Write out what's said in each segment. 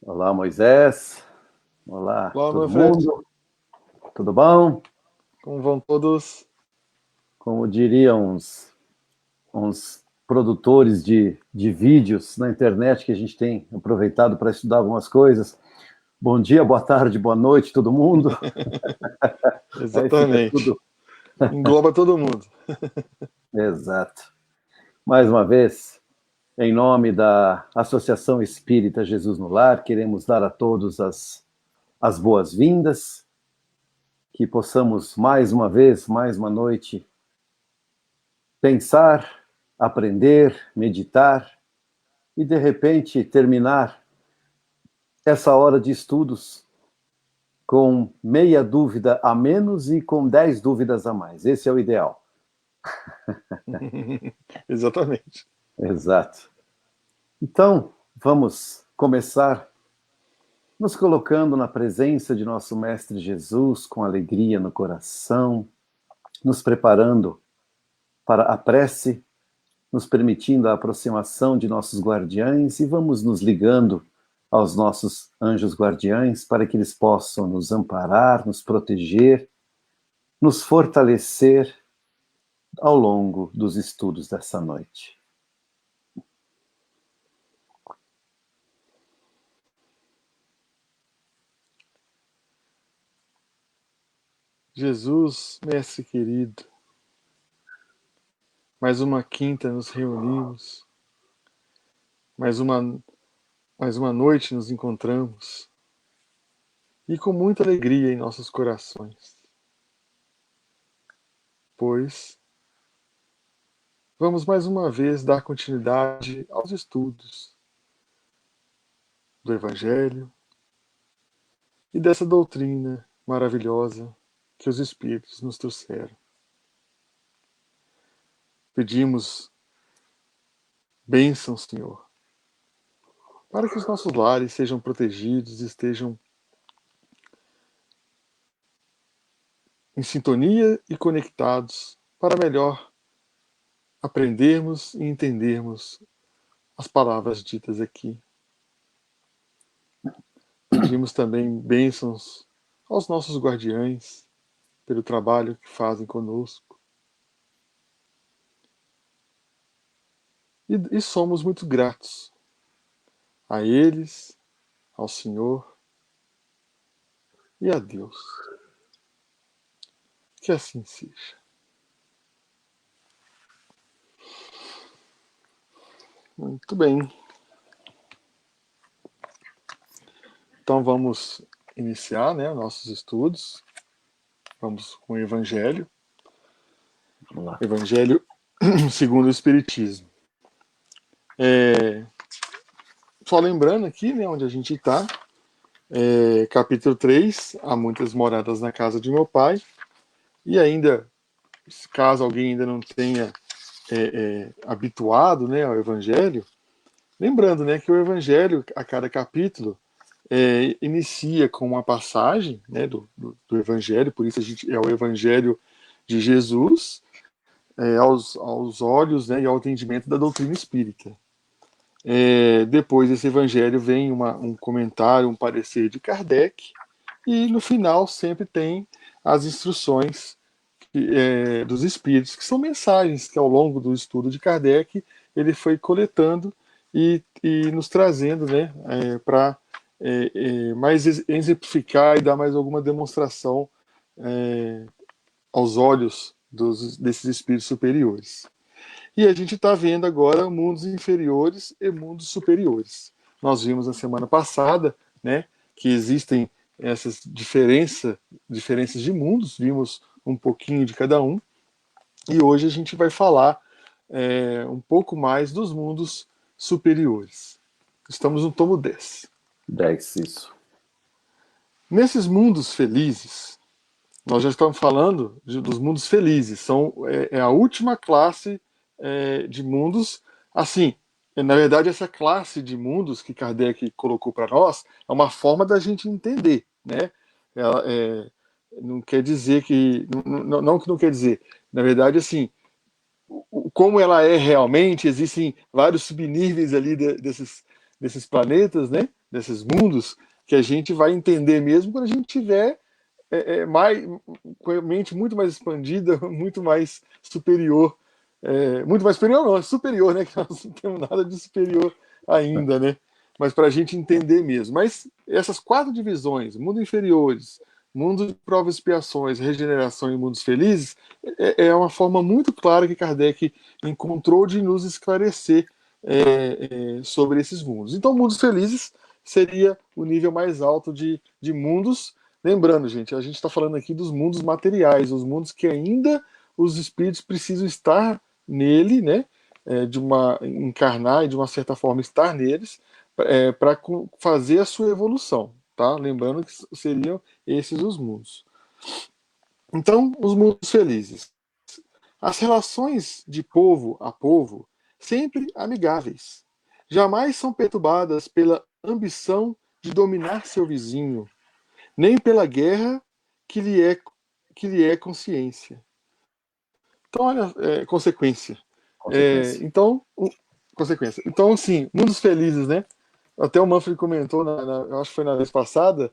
Olá, Moisés. Olá, Olá, todo Manfred. mundo. Tudo bom? Como vão todos? Como diriam uns produtores de vídeos na internet que a gente tem aproveitado para estudar algumas coisas. Bom dia, boa tarde, boa noite, todo mundo. Aí fica Exatamente. tudo. Engloba todo mundo. Exato. Mais uma vez, em nome da Associação Espírita Jesus no Lar, queremos dar a todos as boas-vindas, que possamos mais uma vez, mais uma noite, pensar, aprender, meditar e, de repente, terminar essa hora de estudos com meia dúvida a menos e com 10 dúvidas a mais. Esse é o ideal. Exatamente. Exato. Então, vamos começar nos colocando na presença de nosso Mestre Jesus, com alegria no coração, nos preparando para a prece, nos permitindo a aproximação de nossos guardiães e vamos nos ligando aos nossos anjos guardiães para que eles possam nos amparar, nos proteger, nos fortalecer ao longo dos estudos dessa noite. Jesus, mestre querido, mais uma quinta nos reunimos, mais uma noite nos encontramos, e com muita alegria em nossos corações, pois vamos mais uma vez dar continuidade aos estudos do Evangelho e dessa doutrina maravilhosa que os Espíritos nos trouxeram. Pedimos bênção, Senhor, para que os nossos lares sejam protegidos, estejam em sintonia e conectados para melhor aprendermos e entendermos as palavras ditas aqui. Pedimos também bênçãos aos nossos guardiães pelo trabalho que fazem conosco. E somos muito gratos a eles, ao Senhor e a Deus. Que assim seja. Muito bem. Então vamos iniciar, nossos estudos. Vamos com o Evangelho. Vamos lá. Evangelho segundo o Espiritismo. Só lembrando aqui, onde a gente está, capítulo 3, há muitas moradas na casa de meu pai. E ainda, caso alguém ainda não tenha habituado ao Evangelho, lembrando que o Evangelho, a cada capítulo, inicia com uma passagem do Evangelho, por isso é o Evangelho de Jesus, aos olhos e ao entendimento da doutrina espírita. Depois desse Evangelho vem um comentário, um parecer de Kardec, e no final sempre tem as instruções dos espíritos, que são mensagens que ao longo do estudo de Kardec ele foi coletando e nos trazendo para mais exemplificar e dar mais alguma demonstração aos olhos desses espíritos superiores. E a gente está vendo agora mundos inferiores e mundos superiores. Nós vimos na semana passada que existem essas diferenças de mundos, vimos um pouquinho de cada um, e hoje a gente vai falar um pouco mais dos mundos superiores. Estamos no tomo 10. 10, isso. Nesses mundos felizes, nós já estamos falando dos mundos felizes, são a última classe de mundos. Assim, na verdade, essa classe de mundos que Kardec colocou para nós é uma forma da gente entender, Ela, não quer dizer que não que não quer dizer. Na verdade, assim, como ela é realmente, existem vários subníveis ali desses planetas, desses mundos, que a gente vai entender mesmo quando a gente tiver com a mente muito mais expandida, muito mais superior. Muito mais superior não, é superior, né? Que nós não temos nada de superior ainda, né? Mas para a gente entender mesmo. Mas essas 4 divisões, mundo inferiores, mundo de provas e expiações, regeneração e mundos felizes, é uma forma muito clara que Kardec encontrou de nos esclarecer sobre esses mundos. Então, mundos felizes seria o nível mais alto de mundos. Lembrando, gente, a gente está falando aqui dos mundos materiais, os mundos que ainda os espíritos precisam estar nele, né? Encarnar e de uma certa forma estar neles, para fazer a sua evolução, tá? Lembrando que seriam esses os mundos. Então, os mundos felizes. As relações de povo a povo, sempre amigáveis. Jamais são perturbadas pela ambição de dominar seu vizinho, nem pela guerra que lhe é consciência. Então, olha, consequência. Consequência. Consequência. Então, assim, mundos felizes, né? Até o Manfred comentou, eu acho que foi na vez passada,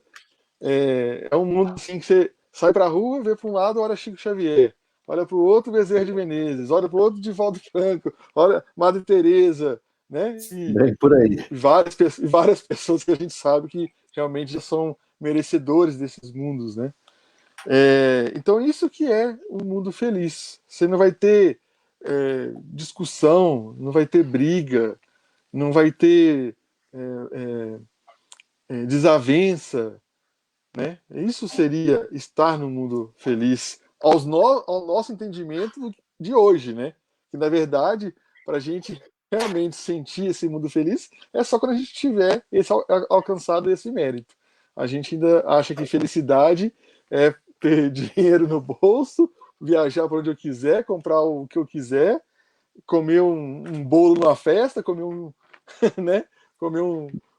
um mundo assim que você sai pra rua, vê para um lado, olha Chico Xavier, olha para o outro, Bezerra de Menezes, olha para o outro, Divaldo Franco, olha Madre Teresa, né? Bem por aí. Várias pessoas que a gente sabe que realmente já são merecedores desses mundos, né? Então isso que é um mundo feliz. Você não vai ter discussão, não vai ter briga, não vai ter desavença, né? Isso seria estar no mundo feliz ao nosso entendimento de hoje, né? Que na verdade, para a gente realmente sentir esse mundo feliz, é só quando a gente tiver alcançado esse mérito. A gente ainda acha que felicidade é ter dinheiro no bolso, viajar para onde eu quiser, comprar o que eu quiser, comer um bolo numa festa, né? Comer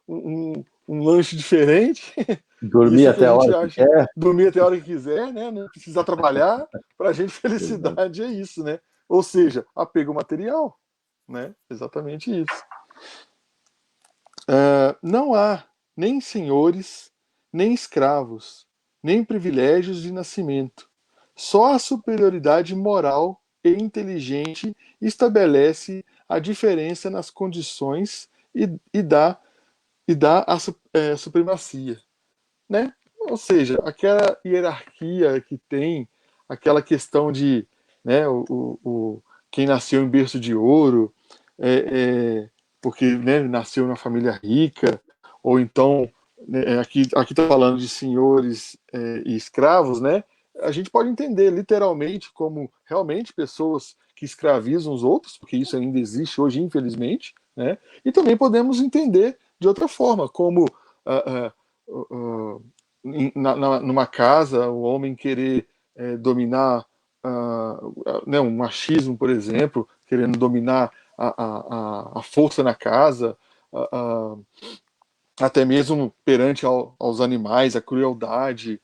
um lanche diferente. Dormir Isso que a até a gente hora que acha, quer. dormir até a hora que quiser, né? Não precisar trabalhar. Para a gente, Exato. felicidade é isso, né? Ou seja, apego material, né? Exatamente isso. Não há nem senhores, nem escravos, nem privilégios de nascimento. Só a superioridade moral e inteligente estabelece a diferença nas condições e dá a supremacia, né? Ou seja, aquela hierarquia que tem, aquela questão de, né, quem nasceu em berço de ouro, porque, né, nasceu numa família rica, ou então, né, aqui está falando de senhores e escravos, né? A gente pode entender literalmente como realmente pessoas que escravizam os outros, porque isso ainda existe hoje, infelizmente, né? E também podemos entender de outra forma, como uh, uh, numa casa, o homem querer dominar, né, um machismo, por exemplo, querendo dominar a força na casa, até mesmo perante aos animais, a crueldade,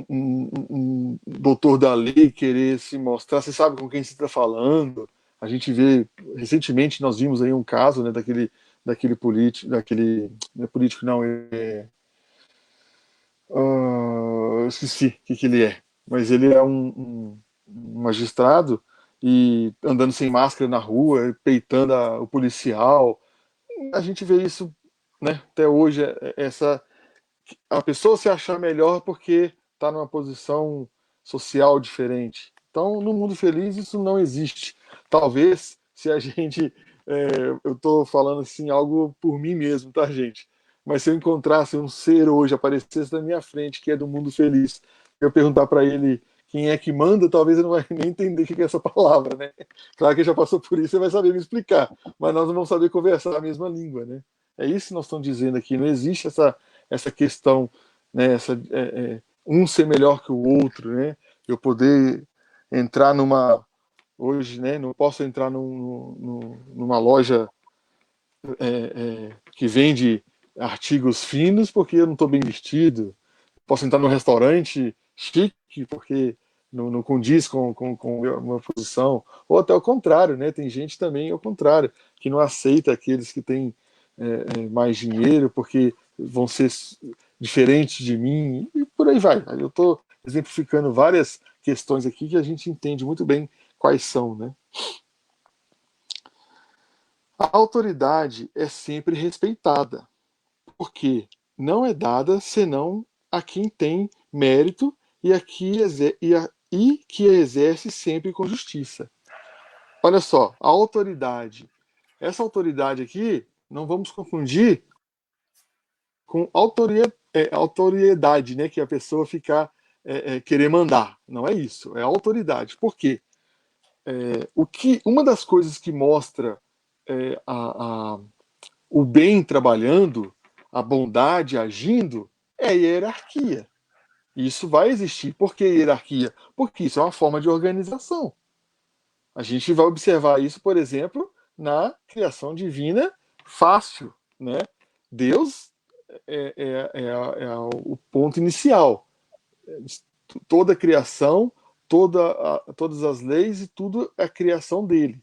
um doutor da lei querer se mostrar, você sabe com quem você está falando. A gente vê, recentemente nós vimos aí um caso, né, daquele político, não é político não, eu esqueci o que ele é, mas ele é um magistrado e andando sem máscara na rua, peitando o policial. A gente vê isso, né, até hoje, a pessoa se achar melhor porque está numa posição social diferente. Então, no mundo feliz, isso não existe. Talvez, se a gente. Eu estou falando assim algo por mim mesmo, tá, gente? Mas se eu encontrasse um ser hoje, aparecesse na minha frente, que é do mundo feliz, eu perguntar para ele quem é que manda, talvez ele não vai nem entender o que é essa palavra, né? Claro que ele já passou por isso, ele vai saber me explicar, mas nós não vamos saber conversar a mesma língua, né? É isso que nós estamos dizendo aqui. Não existe essa questão, né, um ser melhor que o outro, né? Eu poder entrar hoje, né? Não posso entrar numa loja que vende artigos finos porque eu não estou bem vestido. Posso entrar num restaurante chique porque não condiz com a minha posição. Ou até o contrário, né? Tem gente também ao contrário, que não aceita aqueles que têm mais dinheiro, porque vão ser diferentes de mim, e por aí vai. Eu estou exemplificando várias questões aqui que a gente entende muito bem quais são, né? A autoridade é sempre respeitada, porque não é dada senão a quem tem mérito e que exerce sempre com justiça. Olha só, a autoridade. Essa autoridade aqui, não vamos confundir com autoriedade, né? Que a pessoa ficar querer mandar. Não é isso, é autoridade. Por quê? Uma das coisas que mostra é, a, a, o bem trabalhando, a bondade agindo, é a hierarquia. Isso vai existir. Por que hierarquia? Porque isso é uma forma de organização. A gente vai observar isso, por exemplo, na criação divina fácil, né? Deus o ponto inicial. Toda a criação, todas as leis e tudo é a criação dele.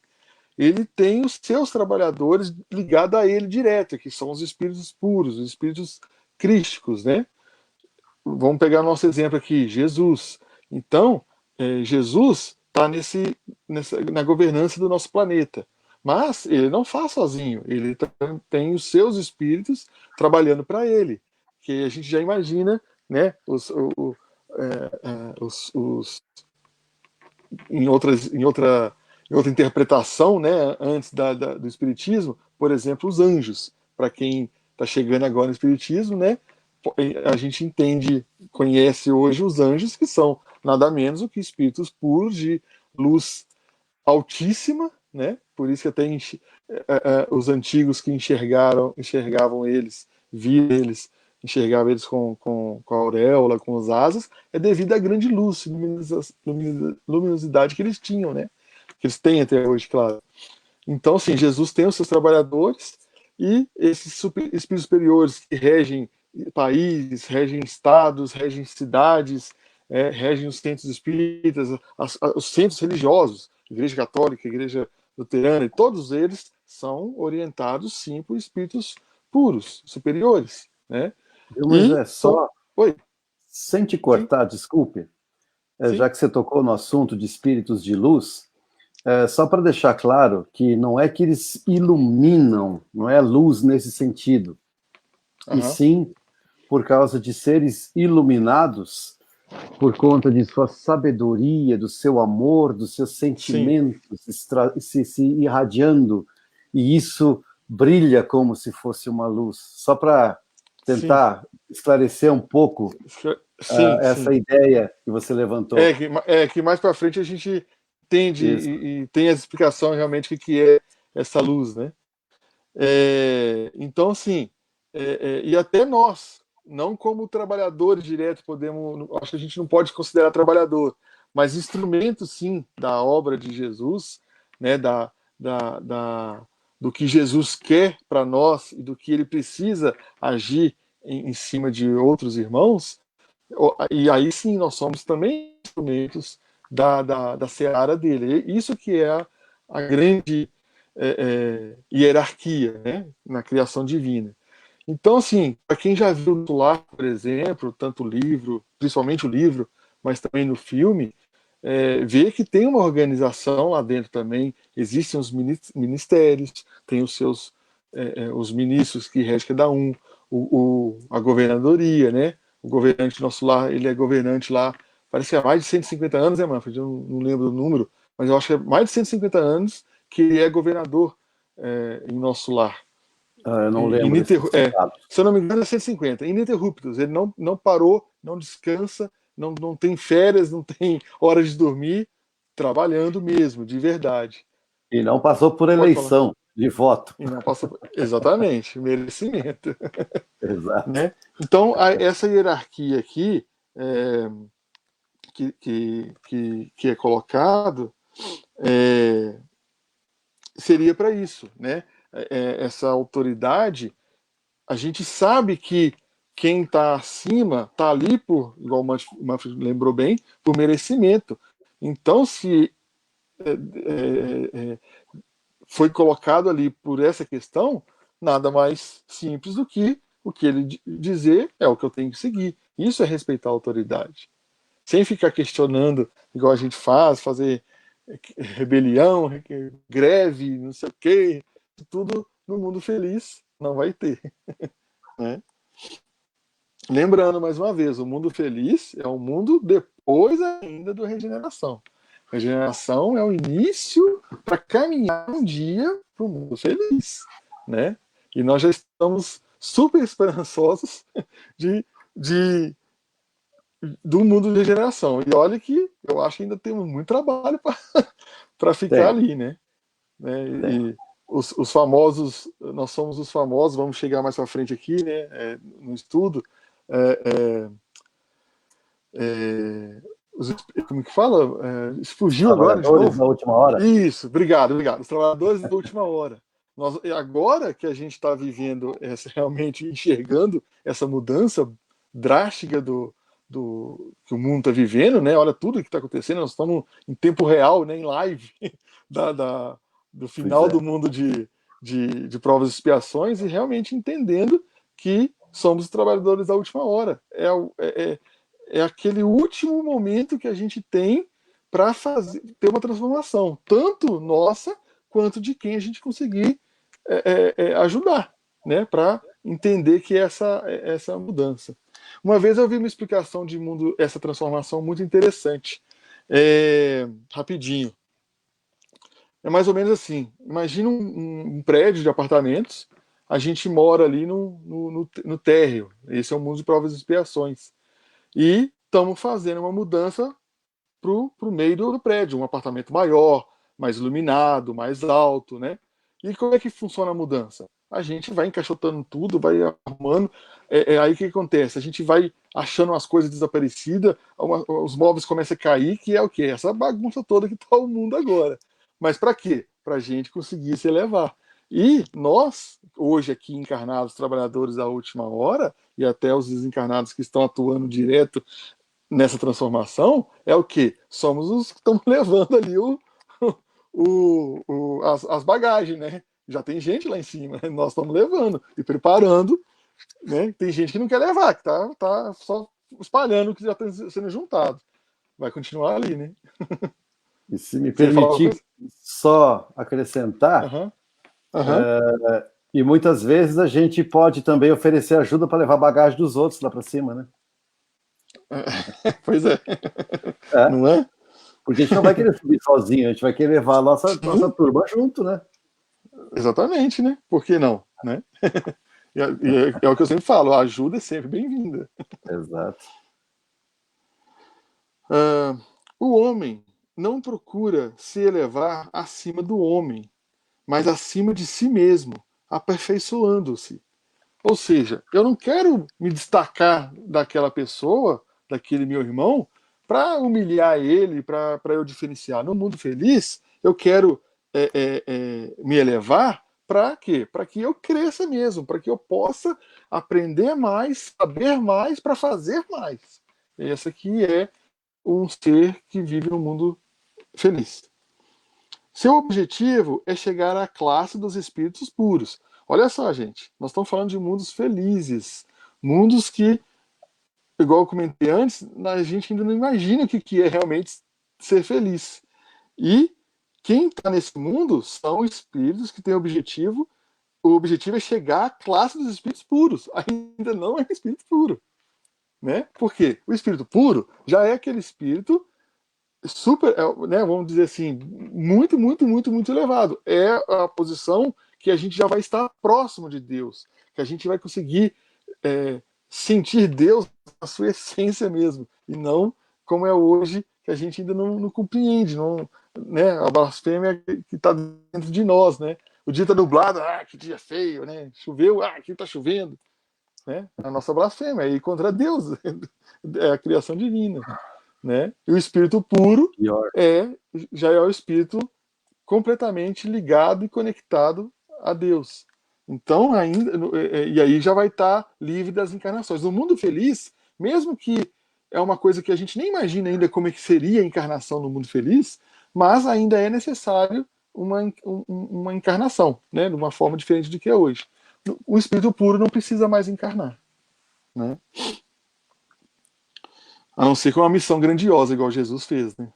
Ele tem os seus trabalhadores ligados a ele direto, que são os espíritos puros, os espíritos crísticos, né? Vamos pegar nosso exemplo aqui, Jesus. Então, Jesus está na governança do nosso planeta. Mas ele não faz sozinho, ele tem os seus espíritos trabalhando para ele. Que a gente já imagina, né, em outra interpretação, né, antes do Espiritismo, por exemplo, os anjos. Para quem está chegando agora no Espiritismo, né, a gente entende, conhece hoje os anjos, que são nada menos do que espíritos puros de luz altíssima, né? Por isso que até os antigos que enxergavam eles, viam eles, enxergavam eles com a auréola, com as asas, é devido à grande luz, luminosidade que eles tinham, né? Que eles têm até hoje, claro. Então, assim, Jesus tem os seus trabalhadores e esses espíritos superiores que regem países, regem estados, regem cidades, regem os centros espíritas, os centros religiosos, Igreja Católica, Igreja Luterana, e todos eles são orientados, sim, por espíritos puros, superiores, né? Mas E é são... só, Oi, sem te sim, cortar, desculpe, sim. já que você tocou no assunto de espíritos de luz, só para deixar claro que não é que eles iluminam, não é luz nesse sentido, e Aham. sim por causa de seres iluminados, por conta de sua sabedoria, do seu amor, dos seus Sim, sentimentos se irradiando, e isso brilha como se fosse uma luz. Só para sim, tentar esclarecer um pouco sim, essa sim. ideia que você levantou. Que mais para frente a gente entende Isso. e tem as explicações realmente do que é essa luz, né? Então, assim, e até nós, não como trabalhadores direto, acho que a gente não pode considerar trabalhador, mas instrumento, sim, da obra de Jesus, né, da, da, do que Jesus quer para nós e do que ele precisa agir em cima de outros irmãos, e aí sim nós somos também instrumentos da seara dele. Isso que é a grande hierarquia, né, na criação divina. Então, assim, para quem já viu no Lar, por exemplo, tanto o livro, principalmente o livro, mas também no filme, vê que tem uma organização lá dentro também, existem os ministérios, tem os seus os ministros que regem cada um, a governadoria, né? O governante nosso lá, ele é governante lá, parece que há mais de 150 anos, né, Manfred? Eu não lembro o número, mas eu acho que é mais de 150 anos que ele é governador em nosso lar. Eu não lembro esses dados. Se eu não me engano, é 150, ininterruptos. Ele não parou, não descansa, não tem férias, não tem hora de dormir, trabalhando mesmo, de verdade. E não passou por Pode falar. eleição de voto. E não passa. Exatamente, merecimento. Exato. Né? Então, essa hierarquia aqui é, que é colocado seria para isso. Né? Essa autoridade, a gente sabe que quem está acima está ali igual o Manfred lembrou bem, por merecimento. Então, se foi colocado ali por essa questão, nada mais simples do que o que ele dizer é o que eu tenho que seguir. Isso é respeitar a autoridade. Sem ficar questionando, igual a gente faz, fazer rebelião, greve, não sei o quê, tudo no mundo feliz não vai ter. Né? Lembrando mais uma vez, o mundo feliz é um mundo depois ainda do regeneração. Regeneração é o início para caminhar um dia para o mundo feliz, né? E nós já estamos super esperançosos de do mundo de regeneração. E olha que eu acho que ainda temos muito trabalho para ficar ali, né? E os famosos, nós somos os famosos, vamos chegar mais para frente aqui, né? No estudo, como que fala? Fugiu agora de Trabalhadores novo? da última hora. Isso, obrigado. Os trabalhadores da última hora. Agora que a gente está vivendo, realmente enxergando essa mudança drástica que o mundo está vivendo, né? Olha tudo que está acontecendo, nós estamos em tempo real, né? Em live do final do mundo de provas e expiações e realmente entendendo que somos os trabalhadores da última hora. É aquele último momento que a gente tem para ter uma transformação, tanto nossa quanto de quem a gente conseguir ajudar, né, para entender que essa mudança. Uma vez eu vi uma explicação de mundo, essa transformação muito interessante. Rapidinho. É mais ou menos assim. Imagina um prédio de apartamentos, a gente mora ali no térreo. Esse é o mundo de provas e expiações. E estamos fazendo uma mudança para o meio do prédio, um apartamento maior, mais iluminado, mais alto, né? E como é que funciona a mudança? A gente vai encaixotando tudo, vai arrumando. Aí o que acontece? A gente vai achando as coisas desaparecidas, os móveis começam a cair, que é o quê? Essa bagunça toda que está o mundo agora. Mas para quê? Para a gente conseguir se elevar. E nós, hoje aqui encarnados, trabalhadores da última hora, e até os desencarnados que estão atuando direto nessa transformação, é o que? Somos os que estamos levando ali as bagagens, né? Já tem gente lá em cima, né? Nós estamos levando e preparando, né? Tem gente que não quer levar, que tá só espalhando o que já está sendo juntado. Vai continuar ali, né? E se me permitir só acrescentar, e muitas vezes a gente pode também oferecer ajuda para levar bagagem dos outros lá para cima, né? Pois é. Não é? Porque a gente não vai querer subir sozinho, a gente vai querer levar a nossa turma junto, né? Exatamente, né? Por que não? Né? É o que eu sempre falo, a ajuda é sempre bem-vinda. Exato. O homem não procura se elevar acima do homem, mas acima de si mesmo, aperfeiçoando-se. Ou seja, eu não quero me destacar daquela pessoa, daquele meu irmão, para humilhar ele, para eu diferenciar. No mundo feliz, eu quero me elevar para quê? Para que eu cresça mesmo, para que eu possa aprender mais, saber mais, para fazer mais. Esse aqui é um ser que vive no mundo feliz. Seu objetivo é chegar à classe dos espíritos puros. Olha só, gente, nós estamos falando de mundos felizes, mundos que, igual eu comentei antes, a gente ainda não imagina o que é realmente ser feliz. E quem está nesse mundo são espíritos que têm objetivo. O objetivo é chegar à classe dos espíritos puros. Ainda não é espírito puro, né? Por quê? O espírito puro já é aquele espírito super, né, vamos dizer assim, muito, muito, muito, muito elevado. É a posição que a gente já vai estar próximo de Deus, que a gente vai conseguir sentir Deus na sua essência mesmo, e não como é hoje, que a gente ainda não compreende, né, a blasfêmia que está dentro de nós, né? O dia está nublado, que dia feio, né? Choveu, aqui está chovendo, né? A nossa blasfêmia é ir contra Deus, é a criação divina. Né? E o espírito puro já é o espírito completamente ligado e conectado a Deus. Então, e aí já vai estar livre das encarnações. No mundo feliz, mesmo que é uma coisa que a gente nem imagina ainda como é que seria a encarnação no mundo feliz, mas ainda é necessário uma encarnação, né? De uma forma diferente do que é hoje. o espírito puro não precisa mais encarnar, né? A não ser com uma missão grandiosa, igual Jesus fez, né?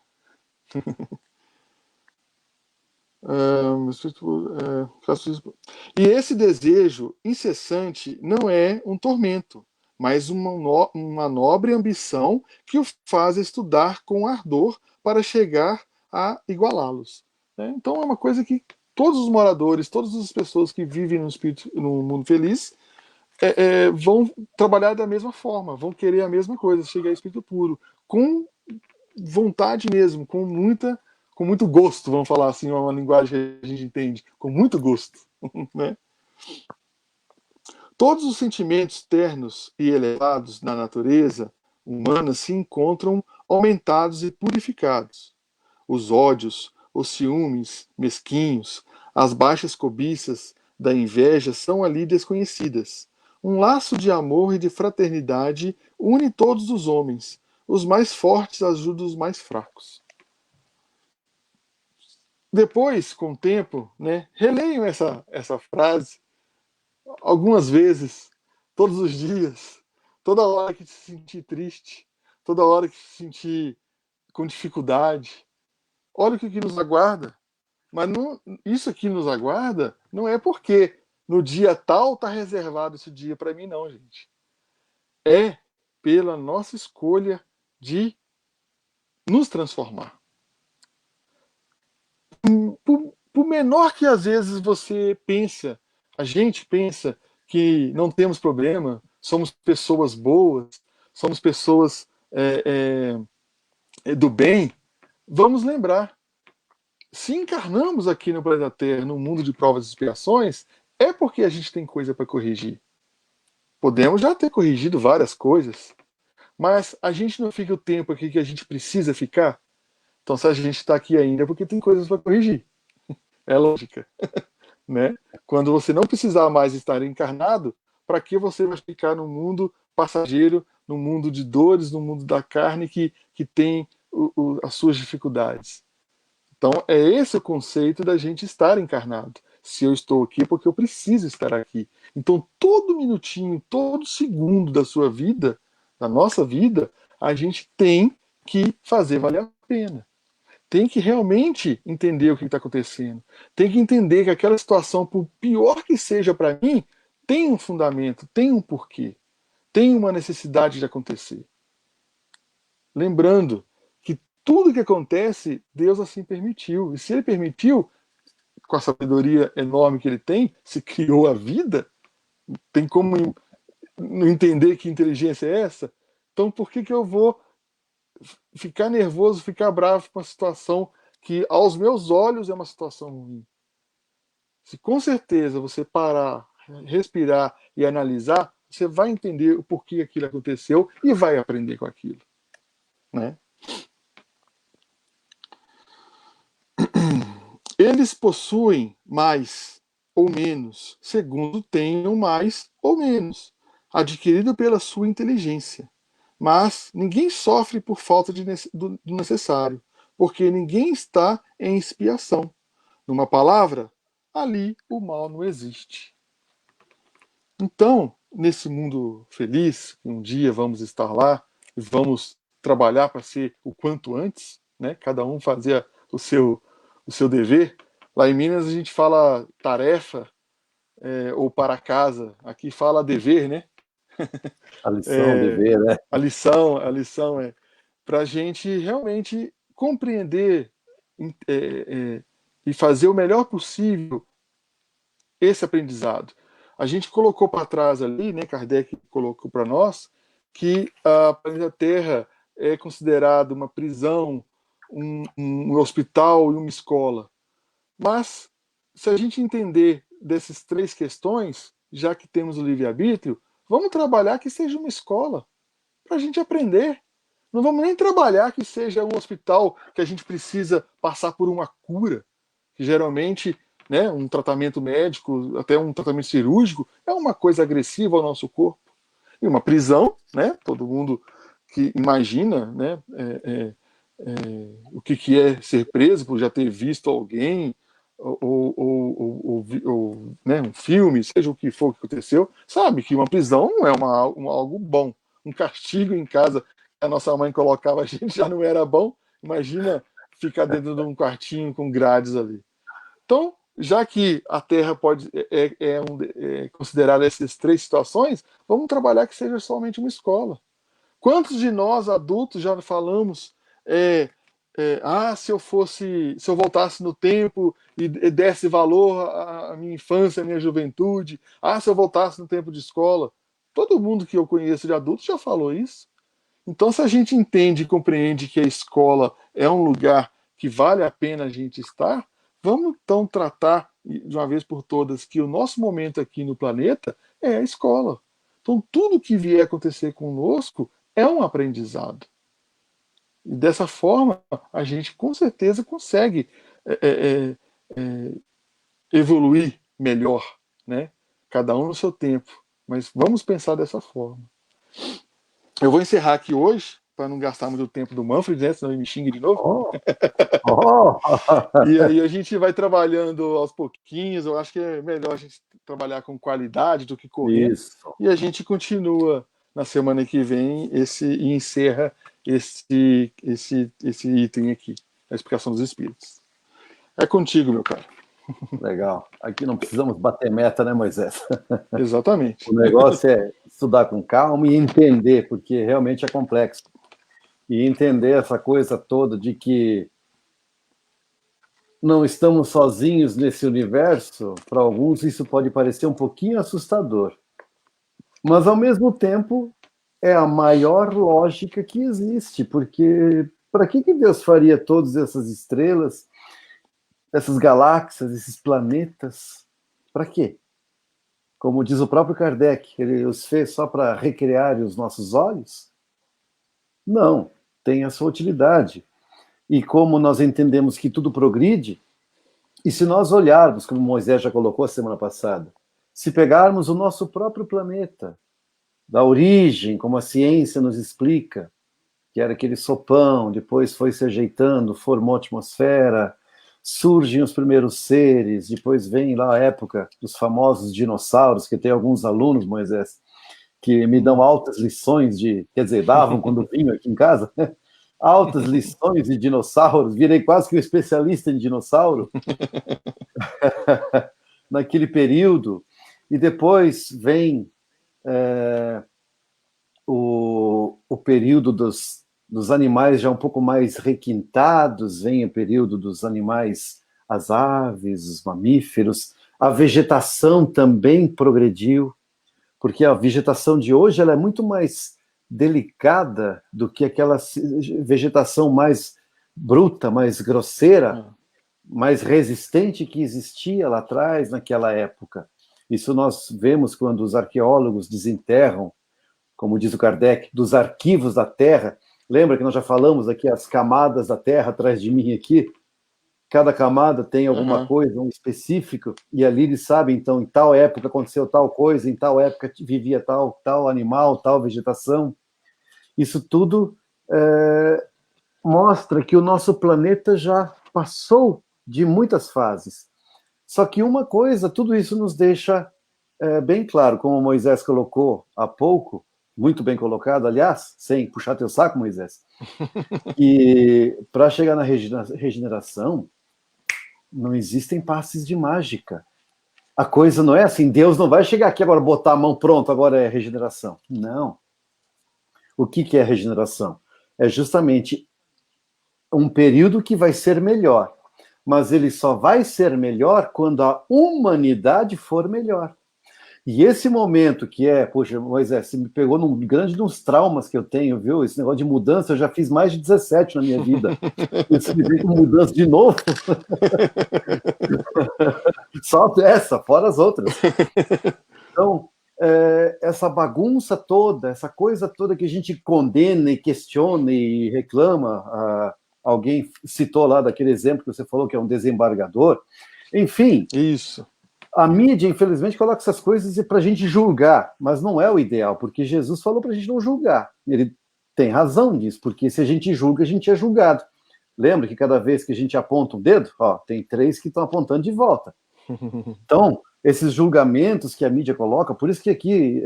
E esse desejo incessante não é um tormento, mas uma nobre ambição que o faz estudar com ardor para chegar a igualá-los, né? Então é uma coisa que todos os moradores, todas as pessoas que vivem no mundo feliz vão trabalhar da mesma forma, vão querer a mesma coisa, chegar a espírito puro, com vontade mesmo, com muito gosto, vamos falar assim, uma linguagem que a gente entende, com muito gosto, né? Todos os sentimentos ternos e elevados na natureza humana se encontram aumentados e purificados. Os ódios, os ciúmes mesquinhos, as baixas cobiças da inveja são ali desconhecidas. Um laço de amor e de fraternidade une todos os homens. Os mais fortes ajudam os mais fracos. Depois, com o tempo, né, releiam essa frase algumas vezes, todos os dias, toda hora que se sentir triste, toda hora que se sentir com dificuldade. Olha o que nos aguarda. Mas não, isso que nos aguarda não é porque no dia tal está reservado esse dia para mim, não, gente. É pela nossa escolha de nos transformar. Por menor que às vezes você pensa, a gente pensa que não temos problema, somos pessoas boas, somos pessoas do bem, vamos lembrar, se encarnamos aqui no planeta Terra, no mundo de provas e expiações, é porque a gente tem coisa para corrigir. Podemos já ter corrigido várias coisas, mas a gente não fica o tempo aqui que a gente precisa ficar. Então, se a gente está aqui ainda, é porque tem coisas para corrigir. É lógica, né? Quando você não precisar mais estar encarnado, para que você vai ficar no mundo passageiro, no mundo de dores, no mundo da carne que tem as suas dificuldades? Então, é esse o conceito da gente estar encarnado. Se eu estou aqui, é porque eu preciso estar aqui. Então, todo minutinho, todo segundo da sua vida, da nossa vida, a gente tem que fazer valer a pena. Tem que realmente entender o que está acontecendo. Tem que entender que aquela situação, por pior que seja para mim, tem um fundamento, tem um porquê, tem uma necessidade de acontecer. Lembrando que tudo que acontece, Deus assim permitiu. E se Ele permitiu, com a sabedoria enorme que Ele tem, se criou a vida, tem como não entender que inteligência é essa? Então por que eu vou ficar nervoso, ficar bravo com uma situação que aos meus olhos é uma situação ruim? Se com certeza você parar, respirar e analisar, você vai entender o porquê aquilo aconteceu e vai aprender com aquilo, né? Eles possuem mais ou menos, segundo tenham mais ou menos, adquirido pela sua inteligência. Mas ninguém sofre por falta do necessário, porque ninguém está em expiação. Numa palavra, ali o mal não existe. Então, nesse mundo feliz, um dia vamos estar lá e vamos trabalhar para ser o quanto antes, né? Cada um fazer o seu dever. Lá em Minas a gente fala tarefa ou para casa. Aqui fala dever, né? A lição, o dever, né? A lição é para a gente realmente compreender e fazer o melhor possível esse aprendizado. A gente colocou para trás ali, né, Kardec colocou para nós, que a planeta Terra é considerado uma prisão, um hospital e uma escola. Mas, se a gente entender dessas três questões, já que temos o livre-arbítrio, vamos trabalhar que seja uma escola, para a gente aprender. Não vamos nem trabalhar que seja um hospital que a gente precisa passar por uma cura, que geralmente, né, um tratamento médico, até um tratamento cirúrgico, é uma coisa agressiva ao nosso corpo. E uma prisão, né, todo mundo que imagina, né, o que é ser preso por já ter visto alguém, né, um filme, seja o que for que aconteceu, sabe que uma prisão não é algo bom. Um castigo em casa que a nossa mãe colocava a gente já não era bom. Imagina ficar dentro de um quartinho com grades ali. Então, já que a Terra é considerada essas três situações, vamos trabalhar que seja somente uma escola. Quantos de nós, adultos, já falamos, se eu voltasse no tempo e desse valor à minha infância, à minha juventude, se eu voltasse no tempo de escola. Todo mundo que eu conheço de adulto já falou isso. Então, se a gente entende e compreende que a escola é um lugar que vale a pena a gente estar, vamos então tratar de uma vez por todas que o nosso momento aqui no planeta é a escola. Então, tudo que vier acontecer conosco é um aprendizado. E dessa forma, a gente com certeza consegue evoluir melhor, né? Cada um no seu tempo. Mas vamos pensar dessa forma. Eu vou encerrar aqui hoje, para não gastar muito tempo do Manfred, né? Senão ele me xinga de novo. E aí a gente vai trabalhando aos pouquinhos. Eu acho que é melhor a gente trabalhar com qualidade do que correndo. Isso. E a gente continua na semana que vem e encerra esse item aqui, a explicação dos espíritos. É contigo, meu caro. Legal. Aqui não precisamos bater meta, né, Moisés? Exatamente. O negócio é estudar com calma e entender, porque realmente é complexo. E entender essa coisa toda de que não estamos sozinhos nesse universo, para alguns isso pode parecer um pouquinho assustador. Mas, ao mesmo tempo, é a maior lógica que existe, porque para que Deus faria todas essas estrelas, essas galáxias, esses planetas? Para quê? Como diz o próprio Kardec, ele os fez só para recriar os nossos olhos? Não, tem a sua utilidade. E como nós entendemos que tudo progride, e se nós olharmos, como Moisés já colocou a semana passada, se pegarmos o nosso próprio planeta, da origem, como a ciência nos explica, que era aquele sopão, depois foi se ajeitando, formou a atmosfera, surgem os primeiros seres, depois vem lá a época dos famosos dinossauros, que tem alguns alunos, Moisés, que me dão altas lições quer dizer, davam quando vinham aqui em casa, altas lições de dinossauros, virei quase que um especialista em dinossauro, naquele período, e depois vem o período dos animais já um pouco mais requintados, vem o período dos animais, as aves, os mamíferos, a vegetação também progrediu, porque a vegetação de hoje ela é muito mais delicada do que aquela vegetação mais bruta, mais grosseira, mais resistente que existia lá atrás, naquela época. Isso nós vemos quando os arqueólogos desenterram, como diz o Kardec, dos arquivos da Terra. Lembra que nós já falamos aqui as camadas da Terra atrás de mim aqui? Cada camada tem alguma coisa, um específico, e ali eles sabem, então, em tal época aconteceu tal coisa, em tal época vivia tal animal, tal vegetação. Isso tudo mostra que o nosso planeta já passou de muitas fases. Só que uma coisa, tudo isso nos deixa bem claro, como Moisés colocou há pouco, muito bem colocado, aliás, sem puxar teu saco, Moisés, e para chegar na regeneração, não existem passes de mágica. A coisa não é assim, Deus não vai chegar aqui agora, botar a mão, pronto, agora é regeneração. Não. O que é regeneração? É justamente um período que vai ser melhor, mas ele só vai ser melhor quando a humanidade for melhor. E esse momento que poxa, Moisés, você me pegou num grande dos traumas que eu tenho, viu? Esse negócio de mudança, eu já fiz mais de 17 na minha vida. Você me vem com mudança de novo? Só essa, fora as outras. Então, essa bagunça toda, essa coisa toda que a gente condena e questiona e reclama, alguém citou lá daquele exemplo que você falou que é um desembargador, enfim... Isso. A mídia, infelizmente, coloca essas coisas para a gente julgar, mas não é o ideal, porque Jesus falou para a gente não julgar. Ele tem razão nisso, porque se a gente julga, a gente é julgado. Lembra que cada vez que a gente aponta um dedo, ó, tem 3 que estão apontando de volta. Então, esses julgamentos que a mídia coloca, por isso que aqui,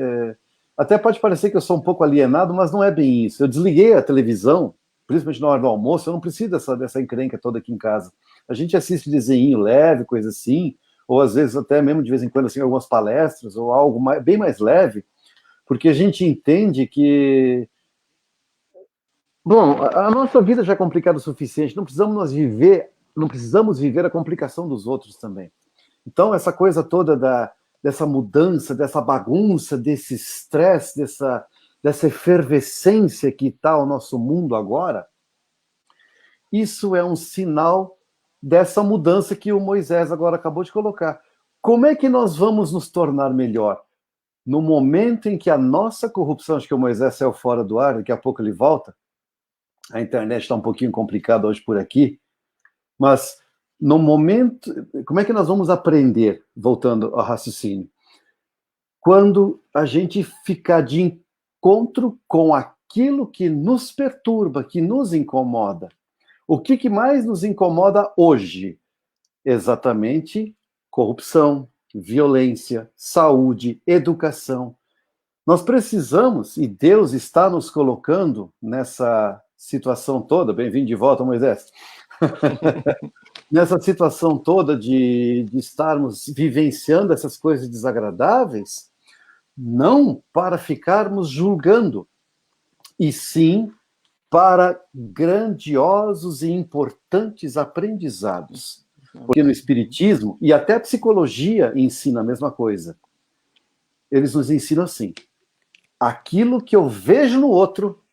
até pode parecer que eu sou um pouco alienado, mas não é bem isso. Eu desliguei a televisão, principalmente na hora do almoço, eu não preciso dessa encrenca toda aqui em casa. A gente assiste desenho leve, coisa assim, ou às vezes até mesmo de vez em quando, assim, algumas palestras, ou algo bem mais leve, porque a gente entende que, bom, a nossa vida já é complicada o suficiente, não precisamos viver a complicação dos outros também. Então, essa coisa toda dessa mudança, dessa bagunça, desse estresse, dessa efervescência que está o nosso mundo agora, isso é um sinal dessa mudança que o Moisés agora acabou de colocar. Como é que nós vamos nos tornar melhor? No momento em que a nossa corrupção, acho que o Moisés saiu fora do ar, daqui a pouco ele volta, a internet está um pouquinho complicada hoje por aqui, mas no momento, como é que nós vamos aprender, voltando ao raciocínio? Quando a gente ficar de encontro com aquilo que nos perturba, que nos incomoda. O que mais nos incomoda hoje? Exatamente corrupção, violência, saúde, educação. Nós precisamos, e Deus está nos colocando nessa situação toda, bem-vindo de volta, Moisés, nessa situação toda de estarmos vivenciando essas coisas desagradáveis, não para ficarmos julgando, e sim para grandiosos e importantes aprendizados. Porque no Espiritismo, e até a psicologia ensina a mesma coisa, eles nos ensinam assim: aquilo que eu vejo no outro,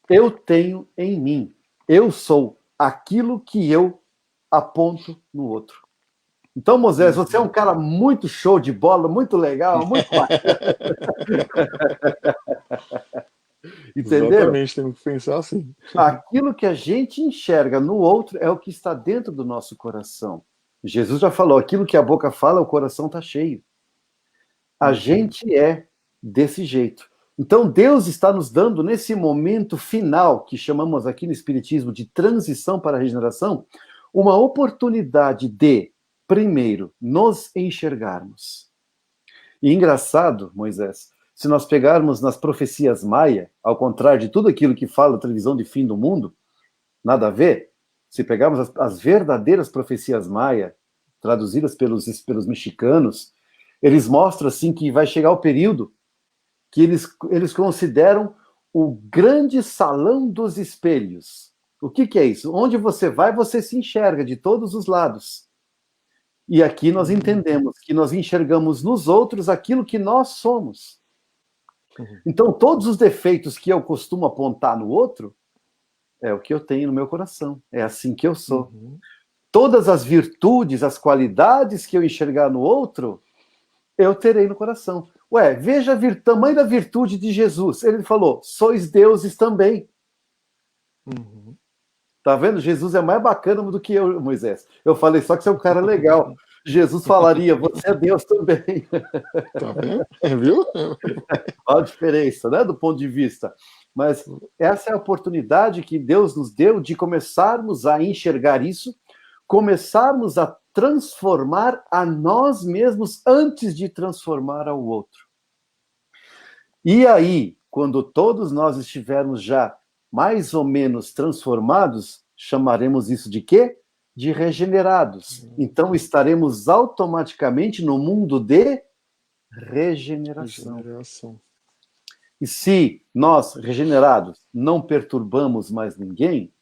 eu tenho em mim. Eu sou aquilo que eu aponto no outro. Então, Moisés, você é um cara muito show de bola, muito legal, muito bacana. Entendeu? Exatamente, temos que pensar assim. Aquilo que a gente enxerga no outro é o que está dentro do nosso coração. Jesus já falou, aquilo que a boca fala, o coração está cheio. A gente é desse jeito. Então, Deus está nos dando, nesse momento final, que chamamos aqui no Espiritismo de transição para a regeneração, uma oportunidade de, primeiro, nos enxergarmos. E engraçado, Moisés, se nós pegarmos nas profecias maia, ao contrário de tudo aquilo que fala a televisão de fim do mundo, nada a ver, se pegarmos as verdadeiras profecias maia, traduzidas pelos mexicanos, eles mostram assim que vai chegar o período que eles consideram o grande salão dos espelhos. O que é isso? Onde você vai, você se enxerga de todos os lados. E aqui nós entendemos que nós enxergamos nos outros aquilo que nós somos. Então, todos os defeitos que eu costumo apontar no outro é o que eu tenho no meu coração. É assim que eu sou. Todas as virtudes, as qualidades que eu enxergar no outro, eu terei no coração. Ué, veja o tamanho da virtude de Jesus. Ele falou, sois deuses também. Tá vendo? Jesus é mais bacana do que eu, Moisés. Eu falei só que você é um cara legal. Jesus falaria, você é Deus também. Tá vendo? Viu? Olha a diferença, né, do ponto de vista. Mas essa é a oportunidade que Deus nos deu de começarmos a enxergar isso, começarmos a transformar a nós mesmos antes de transformar ao outro. E aí, quando todos nós estivermos já mais ou menos transformados, chamaremos isso de quê? De regenerados. Então estaremos automaticamente no mundo de regeneração. E se nós, regenerados, não perturbamos mais ninguém,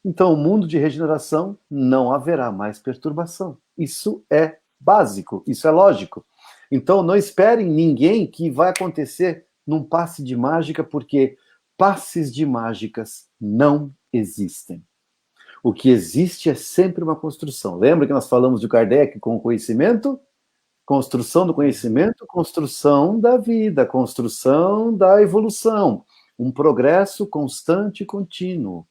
então o mundo de regeneração não haverá mais perturbação. Isso é básico, isso é lógico. Então não esperem ninguém que vai acontecer num passe de mágica, porque passes de mágicas não existem. O que existe é sempre uma construção. Lembra que nós falamos de Kardec com o conhecimento? Construção do conhecimento, construção da vida, construção da evolução. Um progresso constante e contínuo.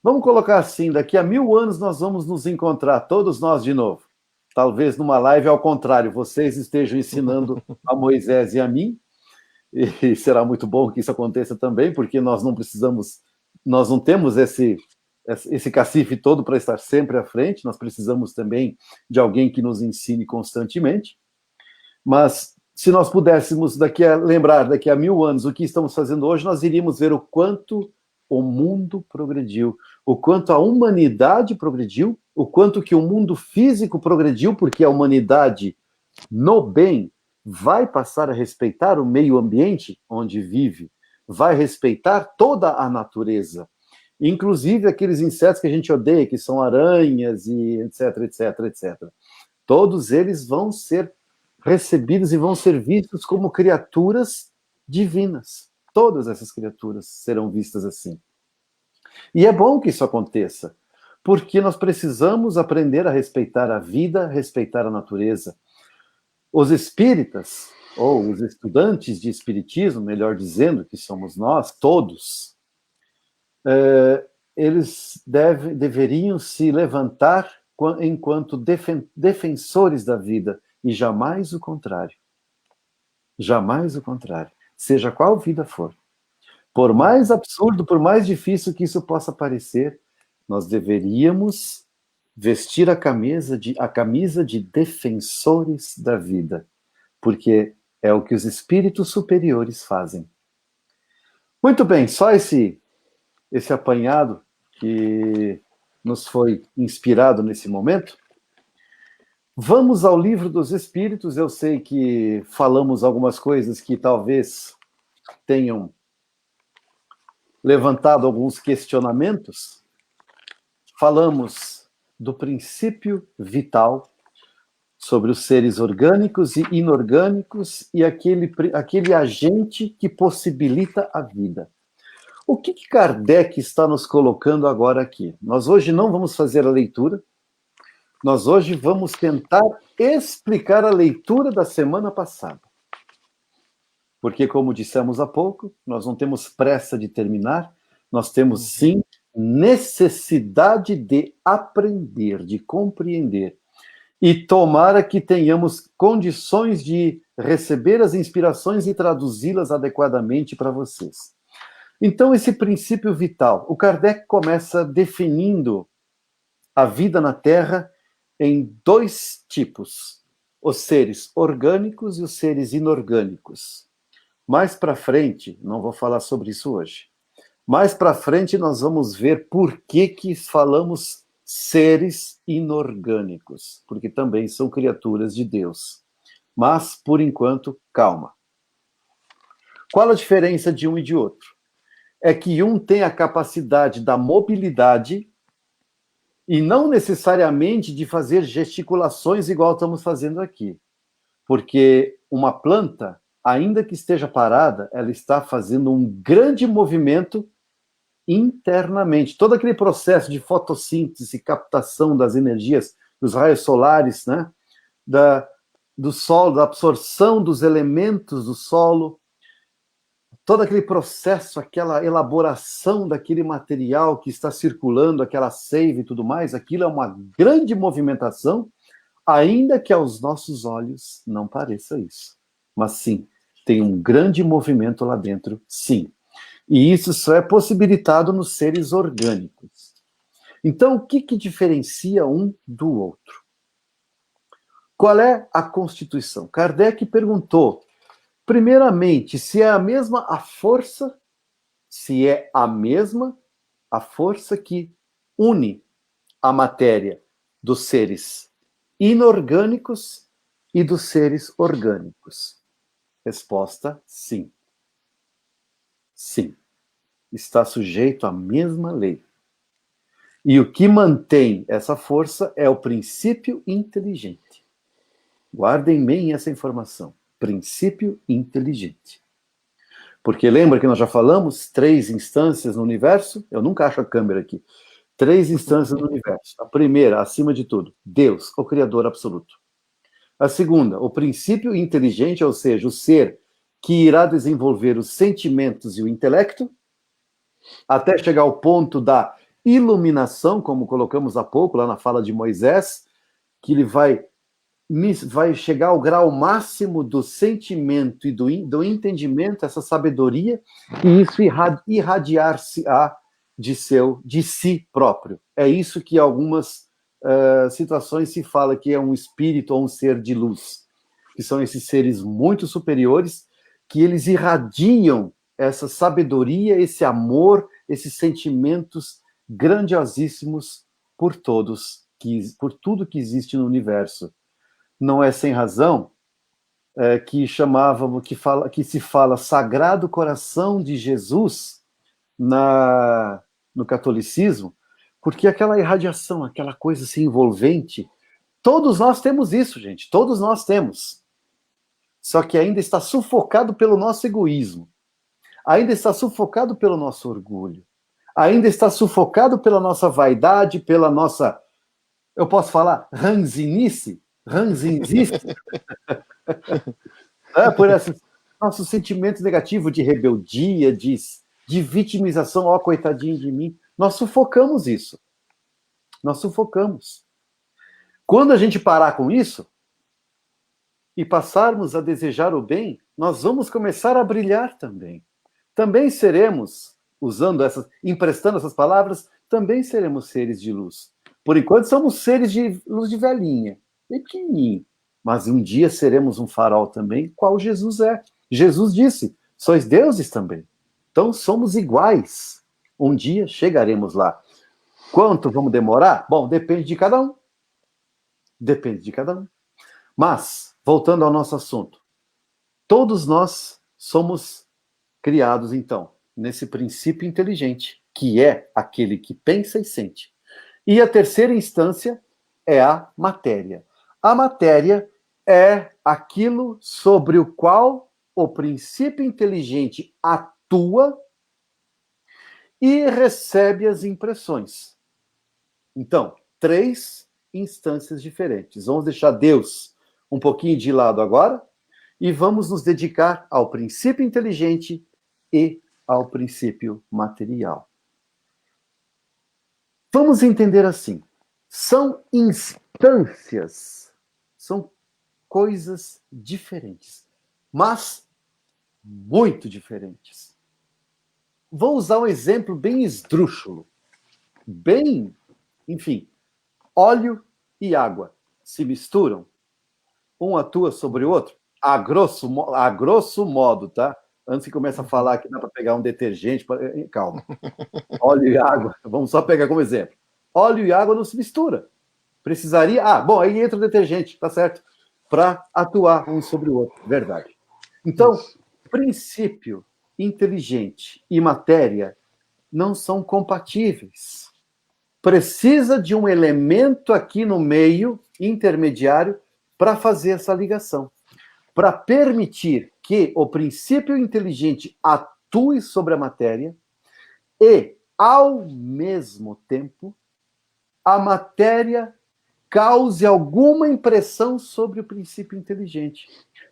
Vamos colocar assim, daqui a 1000 anos nós vamos nos encontrar, todos nós de novo. Talvez numa live ao contrário, vocês estejam ensinando a Moisés e a mim, e será muito bom que isso aconteça também, porque nós não temos esse cacife todo para estar sempre à frente, nós precisamos também de alguém que nos ensine constantemente. Mas se nós pudéssemos lembrar daqui a 1000 anos o que estamos fazendo hoje, nós iríamos ver o quanto o mundo progrediu, o quanto a humanidade progrediu, o quanto que o mundo físico progrediu, porque a humanidade, no bem, vai passar a respeitar o meio ambiente onde vive, vai respeitar toda a natureza, inclusive aqueles insetos que a gente odeia, que são aranhas e etc, etc, etc. Todos eles vão ser recebidos e vão ser vistos como criaturas divinas. Todas essas criaturas serão vistas assim. E é bom que isso aconteça, porque nós precisamos aprender a respeitar a vida, respeitar a natureza. Os espíritas, ou os estudantes de espiritismo, melhor dizendo, que somos nós, todos, eles deveriam se levantar enquanto defensores da vida, e jamais o contrário. Jamais o contrário. Seja qual vida for. Por mais absurdo, por mais difícil que isso possa parecer, nós deveríamos vestir a camisa de defensores da vida, porque é o que os espíritos superiores fazem. Muito bem, só esse apanhado que nos foi inspirado nesse momento. Vamos ao Livro dos Espíritos. Eu sei que falamos algumas coisas que talvez tenham levantado alguns questionamentos. Falamos do princípio vital, sobre os seres orgânicos e inorgânicos e aquele agente que possibilita a vida. O que Kardec está nos colocando agora aqui? Nós hoje não vamos fazer a leitura, nós hoje vamos tentar explicar a leitura da semana passada. Porque, como dissemos há pouco, nós não temos pressa de terminar, nós temos, sim, necessidade de aprender, de compreender. E tomara que tenhamos condições de receber as inspirações e traduzi-las adequadamente para vocês. Então, esse princípio vital, o Kardec começa definindo a vida na Terra em 2 tipos, os seres orgânicos e os seres inorgânicos. Mais para frente, não vou falar sobre isso hoje, mais para frente nós vamos ver por que falamos seres inorgânicos, porque também são criaturas de Deus. Mas, por enquanto, calma. Qual a diferença de um e de outro? É que um tem a capacidade da mobilidade e não necessariamente de fazer gesticulações igual estamos fazendo aqui. Porque uma planta, ainda que esteja parada, ela está fazendo um grande movimento internamente. Todo aquele processo de fotossíntese, captação das energias dos raios solares, né? Do solo, da absorção dos elementos do solo, todo aquele processo, aquela elaboração daquele material que está circulando, aquela seiva e tudo mais, aquilo é uma grande movimentação, ainda que aos nossos olhos não pareça isso. Mas sim, tem um grande movimento lá dentro, sim. E isso só é possibilitado nos seres orgânicos. Então, o que diferencia um do outro? Qual é a constituição? Kardec perguntou, primeiramente, se é a mesma a força, a força que une a matéria dos seres inorgânicos e dos seres orgânicos. Resposta, sim. Sim. Está sujeito à mesma lei. E o que mantém essa força é o princípio inteligente. Guardem bem essa informação. Princípio inteligente. Porque lembra que nós já falamos 3 instâncias no universo? Eu nunca acho a câmera aqui. 3 instâncias no universo. A primeira, acima de tudo, Deus, o Criador absoluto. A segunda, o princípio inteligente, ou seja, o ser que irá desenvolver os sentimentos e o intelecto, até chegar ao ponto da iluminação, como colocamos há pouco, lá na fala de Moisés, que ele vai vai chegar ao grau máximo do sentimento e do entendimento, essa sabedoria, e isso irradiar-se-á de si próprio. É isso que algumas situações se fala que é um espírito ou um ser de luz, que são esses seres muito superiores, que eles irradiam essa sabedoria, esse amor, esses sentimentos grandiosíssimos por todos, por tudo que existe no universo. Não é sem razão que se fala Sagrado Coração de Jesus no catolicismo, porque aquela irradiação, aquela coisa assim envolvente, todos nós temos isso, gente, todos nós temos. Só que ainda está sufocado pelo nosso egoísmo, ainda está sufocado pelo nosso orgulho, ainda está sufocado pela nossa vaidade, pela nossa, eu posso falar, ranzinzice, por esses nossos sentimentos negativos de rebeldia, de vitimização, ó, coitadinho de mim. Nós sufocamos isso. Nós sufocamos. Quando a gente parar com isso e passarmos a desejar o bem, nós vamos começar a brilhar também. Também seremos, emprestando essas palavras, também seremos seres de luz. Por enquanto somos seres de luz de velhinha, bem pequenininho. Mas um dia seremos um farol também, qual Jesus é. Jesus disse, sois deuses também. Então somos iguais. Um dia chegaremos lá. Quanto vamos demorar? Bom, depende de cada um. Depende de cada um. Mas, voltando ao nosso assunto, todos nós somos criados, então, nesse princípio inteligente, que é aquele que pensa e sente. E a terceira instância é a matéria. A matéria é aquilo sobre o qual o princípio inteligente atua e recebe as impressões. Então, 3 instâncias diferentes. Vamos deixar Deus um pouquinho de lado agora e vamos nos dedicar ao princípio inteligente e ao princípio material. Vamos entender assim. São instâncias, são coisas diferentes, mas muito diferentes. Vou usar um exemplo bem esdrúxulo, enfim, óleo e água se misturam, um atua sobre o outro, a grosso modo, tá? Antes que comece a falar que dá para pegar um detergente, calma. Óleo e água, vamos só pegar como exemplo. Óleo e água não se mistura. Precisaria, aí entra o detergente, tá certo? Para atuar um sobre o outro, verdade. Então, princípio inteligente e matéria não são compatíveis. Precisa de um elemento aqui no meio, intermediário, para fazer essa ligação. Para permitir que o princípio inteligente atue sobre a matéria e, ao mesmo tempo, a matéria cause alguma impressão sobre o princípio inteligente.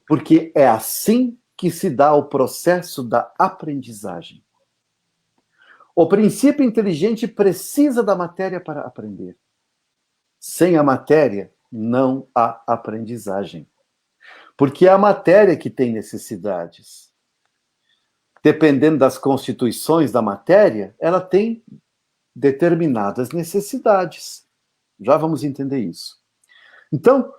Porque é assim que se dá o processo da aprendizagem. O princípio inteligente precisa da matéria para aprender. Sem a matéria, não há aprendizagem. Porque é a matéria que tem necessidades. Dependendo das constituições da matéria, ela tem determinadas necessidades. Já vamos entender isso. Então,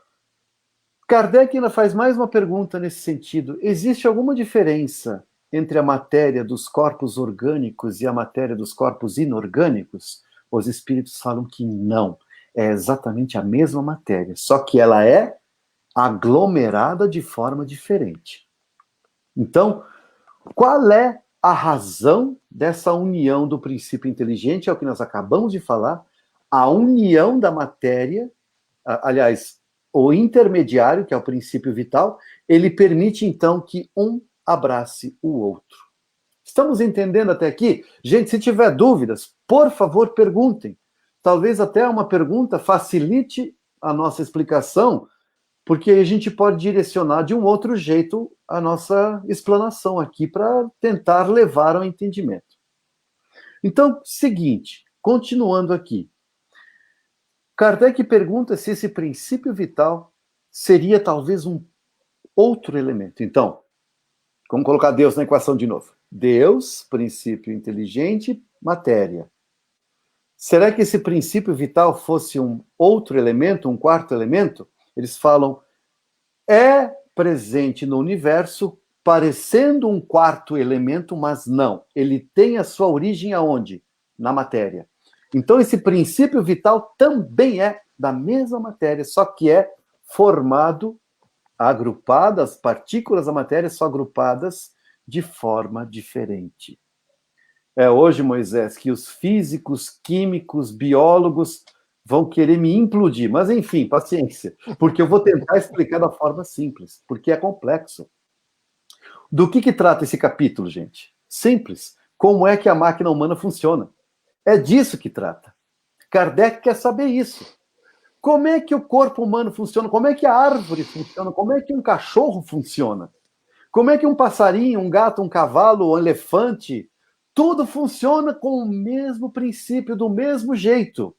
Kardec ainda faz mais uma pergunta nesse sentido. Existe alguma diferença entre a matéria dos corpos orgânicos e a matéria dos corpos inorgânicos? Os espíritos falam que não. É exatamente a mesma matéria, só que ela é aglomerada de forma diferente. Então, qual é a razão dessa união do princípio inteligente? É o que nós acabamos de falar. A união da matéria, aliás, o intermediário, que é o princípio vital, ele permite, então, que um abrace o outro. Estamos entendendo até aqui? Gente, se tiver dúvidas, por favor, perguntem. Talvez até uma pergunta facilite a nossa explicação, porque a gente pode direcionar de um outro jeito a nossa explanação aqui para tentar levar ao entendimento. Então, seguinte, continuando aqui. Kardec pergunta se esse princípio vital seria talvez um outro elemento. Então, vamos colocar Deus na equação de novo. Deus, princípio inteligente, matéria. Será que esse princípio vital fosse um outro elemento, um quarto elemento? Eles falam, é presente no universo, parecendo um quarto elemento, mas não. Ele tem a sua origem aonde? Na matéria. Então, esse princípio vital também é da mesma matéria, só que é formado, agrupado, as partículas da matéria são agrupadas de forma diferente. É hoje, Moisés, que os físicos, químicos, biólogos vão querer me implodir. Mas, enfim, paciência, porque eu vou tentar explicar da forma simples, porque é complexo. Do que trata esse capítulo, gente? Simples. Como é que a máquina humana funciona? É disso que trata. Kardec quer saber isso. Como é que o corpo humano funciona? Como é que a árvore funciona? Como é que um cachorro funciona? Como é que um passarinho, um gato, um cavalo, um elefante, tudo funciona com o mesmo princípio, do mesmo jeito.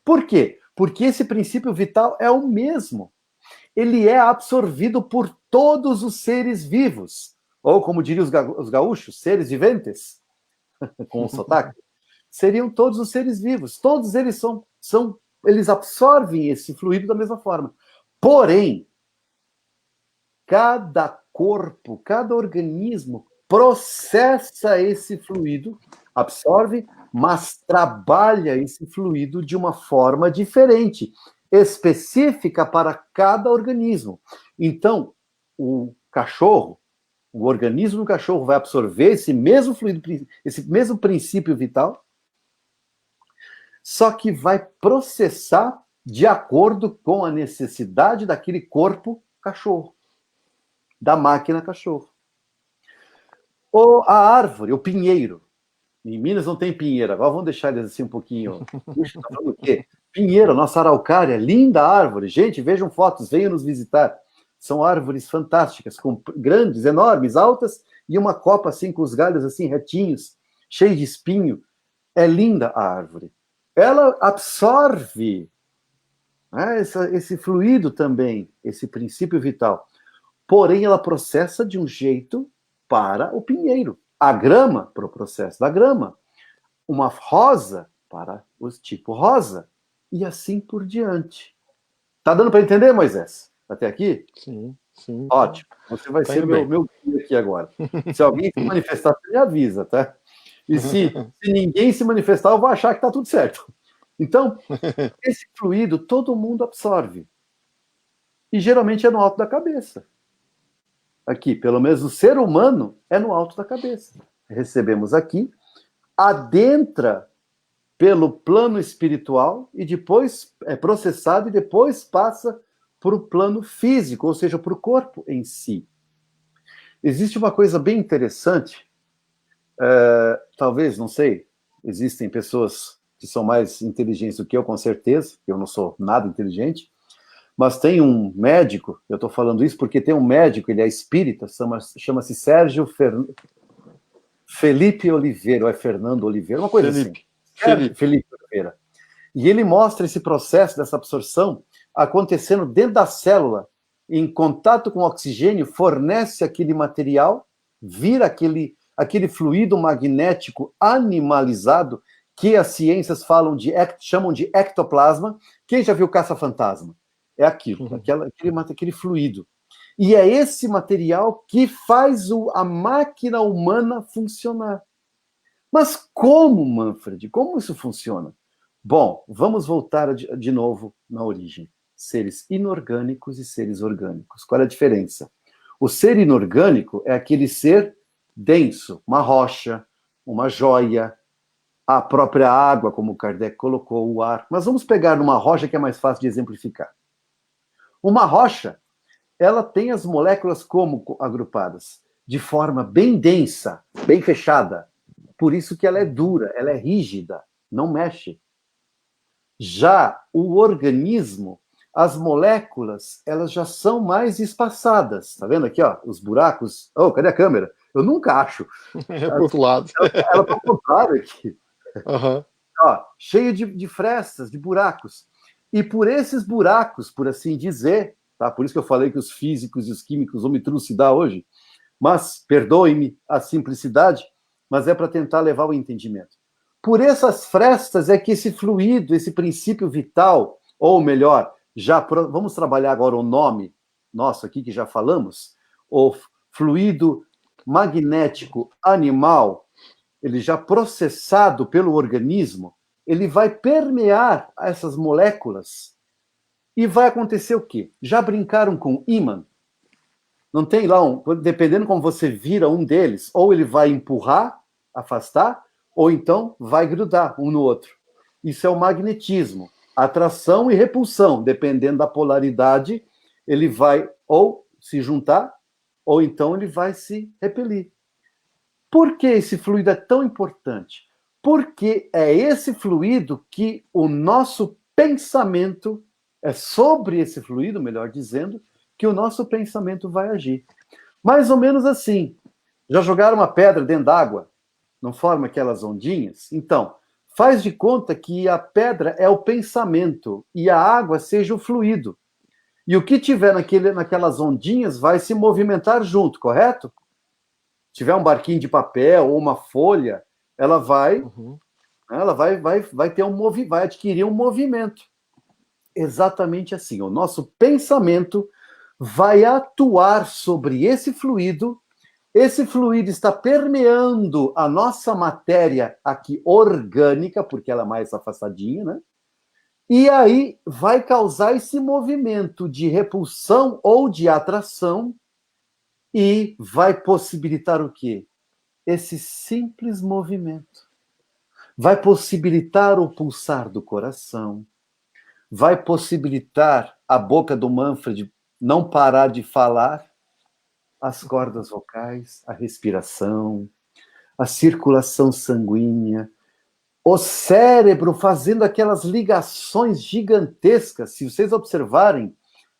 Por quê? Porque esse princípio vital é o mesmo. Ele é absorvido por todos os seres vivos. Ou, como diriam os gaúchos, seres viventes, com o sotaque. Seriam todos os seres vivos. Todos eles eles absorvem esse fluido da mesma forma. Porém, cada corpo, cada organismo processa esse fluido, absorve, mas trabalha esse fluido de uma forma diferente, específica para cada organismo. Então, o cachorro, o organismo do cachorro vai absorver esse mesmo fluido, esse mesmo princípio vital, só que vai processar de acordo com a necessidade daquele corpo cachorro, da máquina cachorro. Ou a árvore, o pinheiro. Em Minas não tem pinheiro, agora vamos deixar eles assim um pouquinho. Puxa, tá falando o quê? Pinheiro, nossa araucária, linda árvore. Gente, vejam fotos, venham nos visitar. São árvores fantásticas, com grandes, enormes, altas, e uma copa assim, com os galhos assim, retinhos, cheio de espinho. É linda a árvore. Ela absorve, né, esse fluido também, esse princípio vital. Porém, ela processa de um jeito para o pinheiro. A grama, para o processo da grama. Uma rosa, para o tipo rosa. E assim por diante. Tá dando para entender, Moisés? Até aqui? Sim, sim. Ótimo. Você vai ser meu guia aqui agora. Se alguém se manifestar, você me avisa, tá? E se ninguém se manifestar, eu vou achar que está tudo certo. Então, esse fluido todo mundo absorve. E geralmente é no alto da cabeça. Aqui, pelo menos o ser humano é no alto da cabeça. Recebemos aqui, adentra pelo plano espiritual e depois é processado e depois passa para o plano físico, ou seja, para o corpo em si. Existe uma coisa bem interessante, talvez, não sei, existem pessoas que são mais inteligentes do que eu, com certeza, eu não sou nada inteligente, mas tem um médico, eu estou falando isso porque tem um médico, ele é espírita, chama-se Sérgio Felipe Oliveira, ou é Fernando Oliveira, uma coisa assim. Felipe Oliveira. E ele mostra esse processo dessa absorção acontecendo dentro da célula, em contato com o oxigênio, fornece aquele material, vira aquele fluido magnético animalizado, que as ciências chamam de ectoplasma. Quem já viu Caça-Fantasma? É aquilo, aquele fluido. E é esse material que faz a máquina humana funcionar. Mas como, Manfred? Como isso funciona? Bom, vamos voltar de novo na origem. Seres inorgânicos e seres orgânicos. Qual é a diferença? O ser inorgânico é aquele ser denso, uma rocha, uma joia, a própria água, como Kardec colocou, o ar. Mas vamos pegar uma rocha que é mais fácil de exemplificar. Uma rocha, ela tem as moléculas como agrupadas? De forma bem densa, bem fechada. Por isso que ela é dura, ela é rígida, não mexe. Já o organismo, as moléculas, elas já são mais espaçadas. Tá vendo aqui, ó, os buracos? Oh, cadê a câmera? Eu nunca acho. É pro outro lado. Ela tá ao contrário aqui. Uhum. Ó, cheio de frestas, de buracos. E por esses buracos, por assim dizer, tá? Por isso que eu falei que os físicos e os químicos vão me trucidar hoje, mas perdoe-me a simplicidade, mas é para tentar levar o entendimento. Por essas frestas é que esse fluido, esse princípio vital, ou melhor, vamos trabalhar agora o nome nosso aqui que já falamos, o fluido magnético animal, ele já processado pelo organismo, ele vai permear essas moléculas e vai acontecer o quê? Já brincaram com ímã? Não tem lá dependendo como você vira um deles, ou ele vai empurrar, afastar, ou então vai grudar um no outro. Isso é o magnetismo. Atração e repulsão, dependendo da polaridade, ele vai ou se juntar, ou então ele vai se repelir. Por que esse fluido é tão importante? Porque é esse fluido que o nosso pensamento, é sobre esse fluido, melhor dizendo, que o nosso pensamento vai agir. Mais ou menos assim. Já jogaram uma pedra dentro d'água? Não forma aquelas ondinhas? Então, faz de conta que a pedra é o pensamento e a água seja o fluido. E o que tiver naquelas ondinhas vai se movimentar junto, correto? Se tiver um barquinho de papel ou uma folha, ela vai, vai ter vai adquirir um movimento. Exatamente assim. O nosso pensamento vai atuar sobre esse fluido está permeando a nossa matéria aqui orgânica, porque ela é mais afastadinha, né? E aí vai causar esse movimento de repulsão ou de atração e vai possibilitar o quê? Esse simples movimento. Vai possibilitar o pulsar do coração, vai possibilitar a boca do Manfred não parar de falar, as cordas vocais, a respiração, a circulação sanguínea, o cérebro fazendo aquelas ligações gigantescas. Se vocês observarem,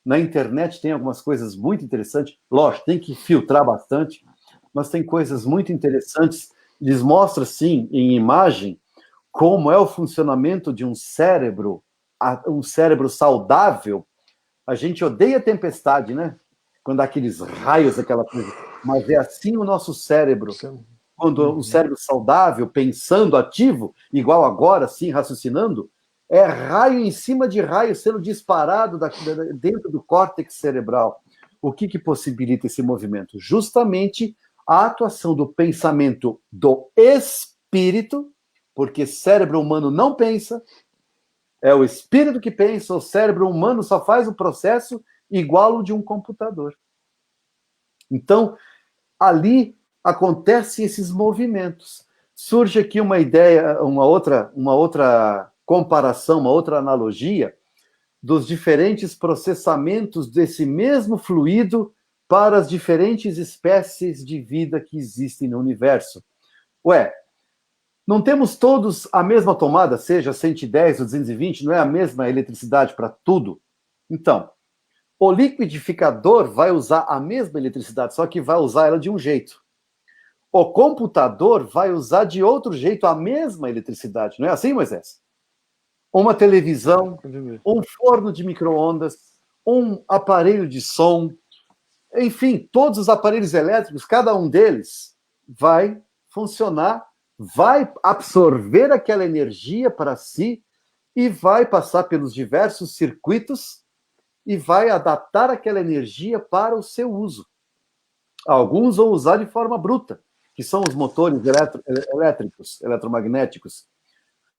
na internet tem algumas coisas muito interessantes. Lógico, tem que filtrar bastante, mas tem coisas muito interessantes. Eles mostram, sim, em imagem, como é o funcionamento de um cérebro saudável. A gente odeia tempestade, né? Quando há aqueles raios, aquela coisa. Mas é assim o nosso cérebro. Quando um cérebro saudável, pensando, ativo, igual agora, assim, raciocinando, é raio em cima de raio sendo disparado dentro do córtex cerebral. O que possibilita esse movimento? Justamente a atuação do pensamento do espírito, porque cérebro humano não pensa, é o espírito que pensa, o cérebro humano só faz o processo igual o de um computador. Então, ali acontecem esses movimentos. Surge aqui uma ideia, uma outra comparação, uma outra analogia dos diferentes processamentos desse mesmo fluido para as diferentes espécies de vida que existem no universo. Ué, não temos todos a mesma tomada, seja 110 ou 220, não é a mesma eletricidade para tudo? Então, o liquidificador vai usar a mesma eletricidade, só que vai usar ela de um jeito. O computador vai usar de outro jeito a mesma eletricidade, não é assim, Moisés? Uma televisão, um forno de micro-ondas, um aparelho de som, enfim, todos os aparelhos elétricos, cada um deles vai funcionar, vai absorver aquela energia para si e vai passar pelos diversos circuitos e vai adaptar aquela energia para o seu uso. Alguns vão usar de forma bruta, que são os motores elétricos, eletromagnéticos.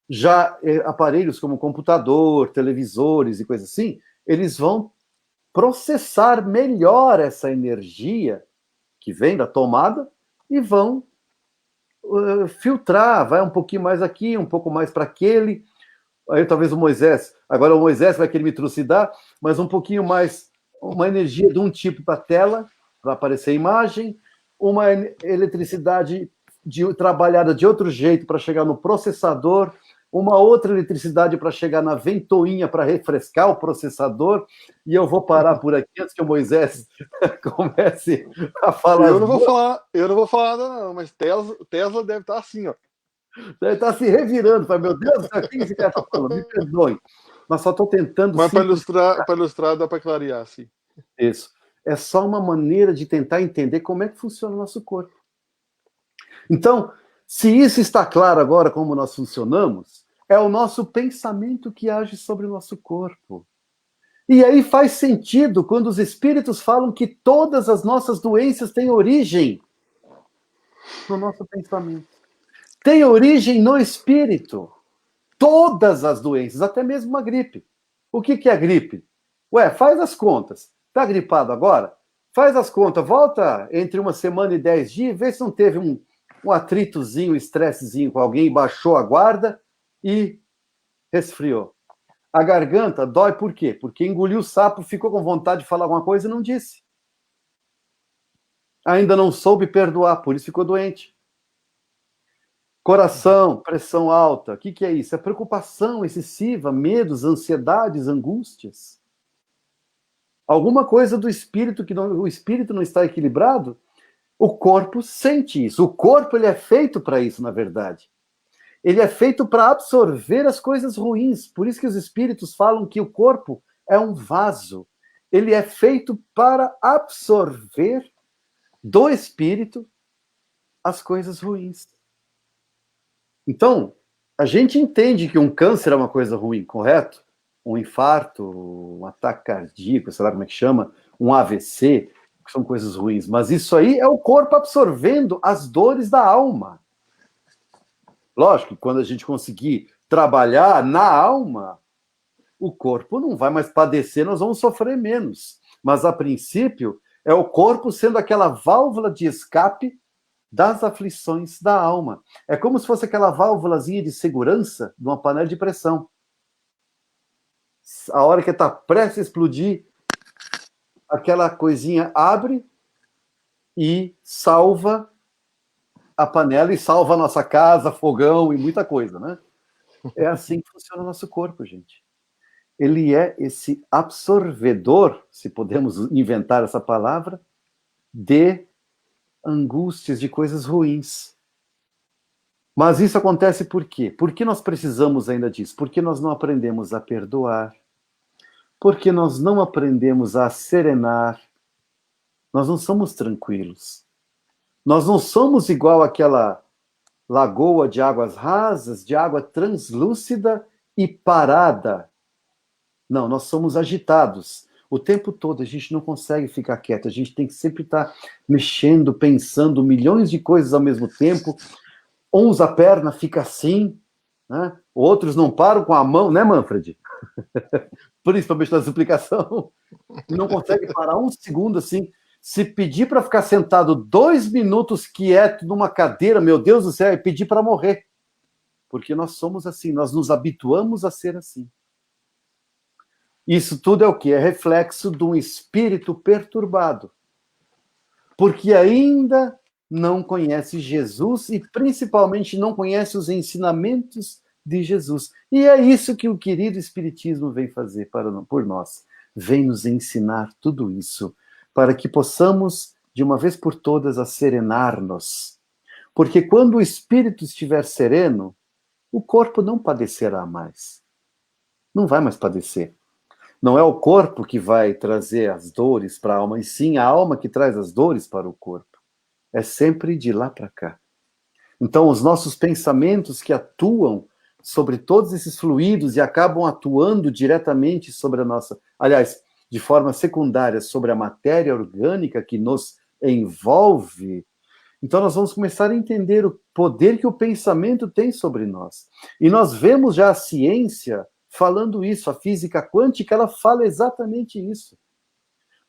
Já aparelhos como computador, televisores e coisas assim, eles vão processar melhor essa energia que vem da tomada e vão filtrar, vai um pouquinho mais aqui, um pouco mais para aquele. Aí talvez o Moisés vai querer me trucidar, mas um pouquinho mais, uma energia de um tipo para a tela, para aparecer a imagem, uma eletricidade trabalhada de outro jeito para chegar no processador, uma outra eletricidade para chegar na ventoinha para refrescar o processador, e eu vou parar por aqui antes que o Moisés comece a falar. Eu não vou falar nada não, mas Tesla deve estar assim, ó. Deve estar se revirando, fala, meu Deus, o que esse cara está falando? Me perdoe. Mas só estou tentando... Mas para ilustrar, dá para clarear, assim. Isso. É só uma maneira de tentar entender como é que funciona o nosso corpo. Então, se isso está claro agora como nós funcionamos, é o nosso pensamento que age sobre o nosso corpo. E aí faz sentido quando os espíritos falam que todas as nossas doenças têm origem no nosso pensamento. Tem origem no espírito. Todas as doenças, até mesmo uma gripe. O que é a gripe? Ué, faz as contas. Tá gripado agora? Faz as contas. Volta entre 1 semana e 10 dias, vê se não teve um atritozinho, um estressezinho com alguém, baixou a guarda e resfriou. A garganta dói por quê? Porque engoliu o sapo, ficou com vontade de falar alguma coisa e não disse. Ainda não soube perdoar, por isso ficou doente. Coração, pressão alta, o que é isso? É preocupação excessiva, medos, ansiedades, angústias. Alguma coisa do espírito que o espírito não está equilibrado, o corpo sente isso. O corpo ele é feito para isso, na verdade. Ele é feito para absorver as coisas ruins. Por isso que os espíritos falam que o corpo é um vaso. Ele é feito para absorver do espírito as coisas ruins. Então, a gente entende que um câncer é uma coisa ruim, correto? Um infarto, um ataque cardíaco, sei lá como é que chama, um AVC, que são coisas ruins. Mas isso aí é o corpo absorvendo as dores da alma. Lógico que quando a gente conseguir trabalhar na alma, o corpo não vai mais padecer, nós vamos sofrer menos. Mas, a princípio, é o corpo sendo aquela válvula de escape das aflições da alma. É como se fosse aquela válvulazinha de segurança de uma panela de pressão. A hora que está prestes a explodir, aquela coisinha abre e salva a panela e salva a nossa casa, fogão e muita coisa, né? É assim que funciona o nosso corpo, gente. Ele é esse absorvedor, se podemos inventar essa palavra, de angústias, de coisas ruins. Mas isso acontece por quê? Por que nós precisamos ainda disso? Porque nós não aprendemos a perdoar. Porque nós não aprendemos a serenar. Nós não somos tranquilos. Nós não somos igual àquela lagoa de águas rasas, de água translúcida e parada. Não, nós somos agitados. O tempo todo a gente não consegue ficar quieto. A gente tem que sempre estar mexendo, pensando milhões de coisas ao mesmo tempo. Uns a perna fica assim, né? Outros não param com a mão, né, Manfred? Principalmente na explicação. Não consegue parar um segundo assim. Se pedir para ficar sentado 2 minutos quieto numa cadeira, meu Deus do céu, é pedir para morrer. Porque nós somos assim, nós nos habituamos a ser assim. Isso tudo é o quê? É reflexo de um espírito perturbado. Porque ainda não conhece Jesus e principalmente não conhece os ensinamentos de Jesus. E é isso que o querido Espiritismo vem fazer por nós. Vem nos ensinar tudo isso, para que possamos, de uma vez por todas, serenar-nos. Porque quando o espírito estiver sereno, o corpo não padecerá mais. Não vai mais padecer. Não é o corpo que vai trazer as dores para a alma, e sim a alma que traz as dores para o corpo. É sempre de lá para cá. Então, os nossos pensamentos que atuam sobre todos esses fluidos e acabam atuando diretamente sobre a nossa... Aliás, de forma secundária, sobre a matéria orgânica que nos envolve. Então, nós vamos começar a entender o poder que o pensamento tem sobre nós. E nós vemos já a ciência falando isso, a física quântica, ela fala exatamente isso.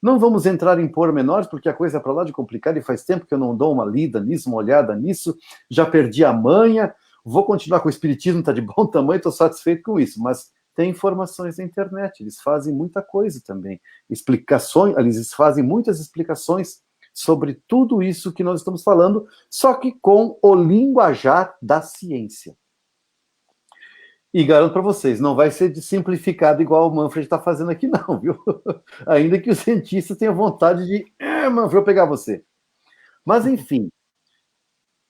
Não vamos entrar em pormenores, porque a coisa é para lá de complicada e faz tempo que eu não dou uma lida nisso, uma olhada nisso, já perdi a manha, vou continuar com o espiritismo, está de bom tamanho, estou satisfeito com isso, mas tem informações na internet, eles fazem muita coisa também, explicações, eles fazem muitas explicações sobre tudo isso que nós estamos falando, só que com o linguajar da ciência. E garanto para vocês, não vai ser simplificado igual o Manfred está fazendo aqui, não, viu? Ainda que o cientista tenha vontade de... Manfred, vou pegar você. Mas, enfim.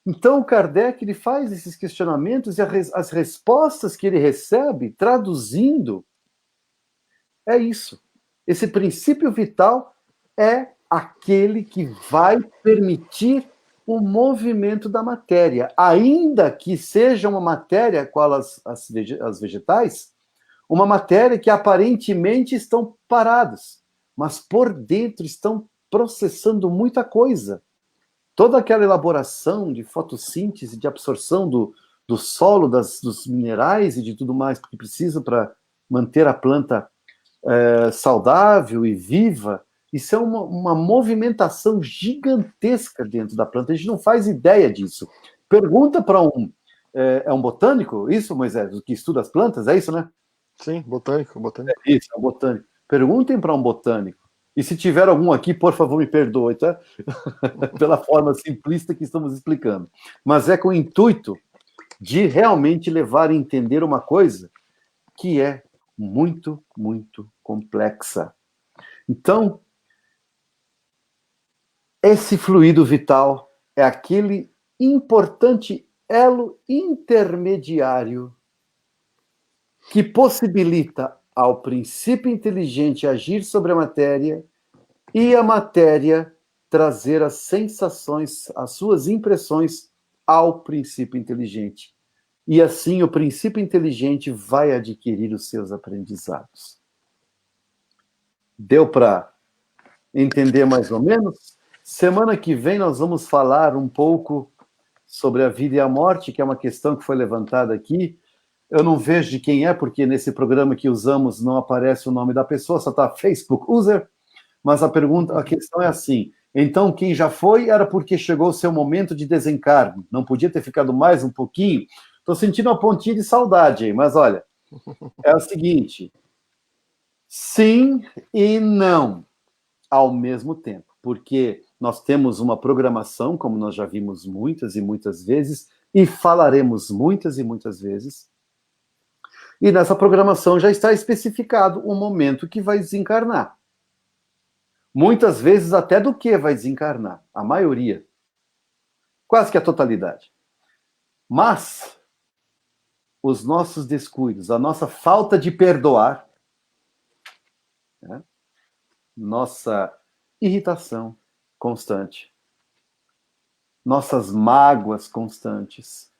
Então, o Kardec ele faz esses questionamentos e as respostas que ele recebe, traduzindo, é isso. Esse princípio vital é aquele que vai permitir o movimento da matéria, ainda que seja uma matéria, qual as vegetais, uma matéria que aparentemente estão paradas, mas por dentro estão processando muita coisa. Toda aquela elaboração de fotossíntese, de absorção do solo, dos minerais e de tudo mais que precisa para manter a planta saudável e viva, isso é uma movimentação gigantesca dentro da planta. A gente não faz ideia disso. Pergunta para é um botânico, isso, Moisés, que estuda as plantas, é isso, né? Sim, botânico. É isso, é um botânico. Perguntem para um botânico. E se tiver algum aqui, por favor, me perdoe, tá? Pela forma simplista que estamos explicando. Mas é com o intuito de realmente levar a entender uma coisa que é muito, muito complexa. Então, esse fluido vital é aquele importante elo intermediário que possibilita ao princípio inteligente agir sobre a matéria e a matéria trazer as sensações, as suas impressões ao princípio inteligente. E assim o princípio inteligente vai adquirir os seus aprendizados. Deu para entender mais ou menos? Semana que vem nós vamos falar um pouco sobre a vida e a morte, que é uma questão que foi levantada aqui. Eu não vejo de quem é, porque nesse programa que usamos não aparece o nome da pessoa, só está Facebook User, mas a questão é assim, então quem já foi era porque chegou o seu momento de desencarne, não podia ter ficado mais um pouquinho? Estou sentindo uma pontinha de saudade aí, mas olha, é o seguinte, sim e não, ao mesmo tempo, porque nós temos uma programação, como nós já vimos muitas e muitas vezes, e falaremos muitas e muitas vezes, e nessa programação já está especificado o momento que vai desencarnar. Muitas vezes até do que vai desencarnar, a maioria. Quase que a totalidade. Mas os nossos descuidos, a nossa falta de perdoar, né? Nossa irritação constante, nossas mágoas constantes,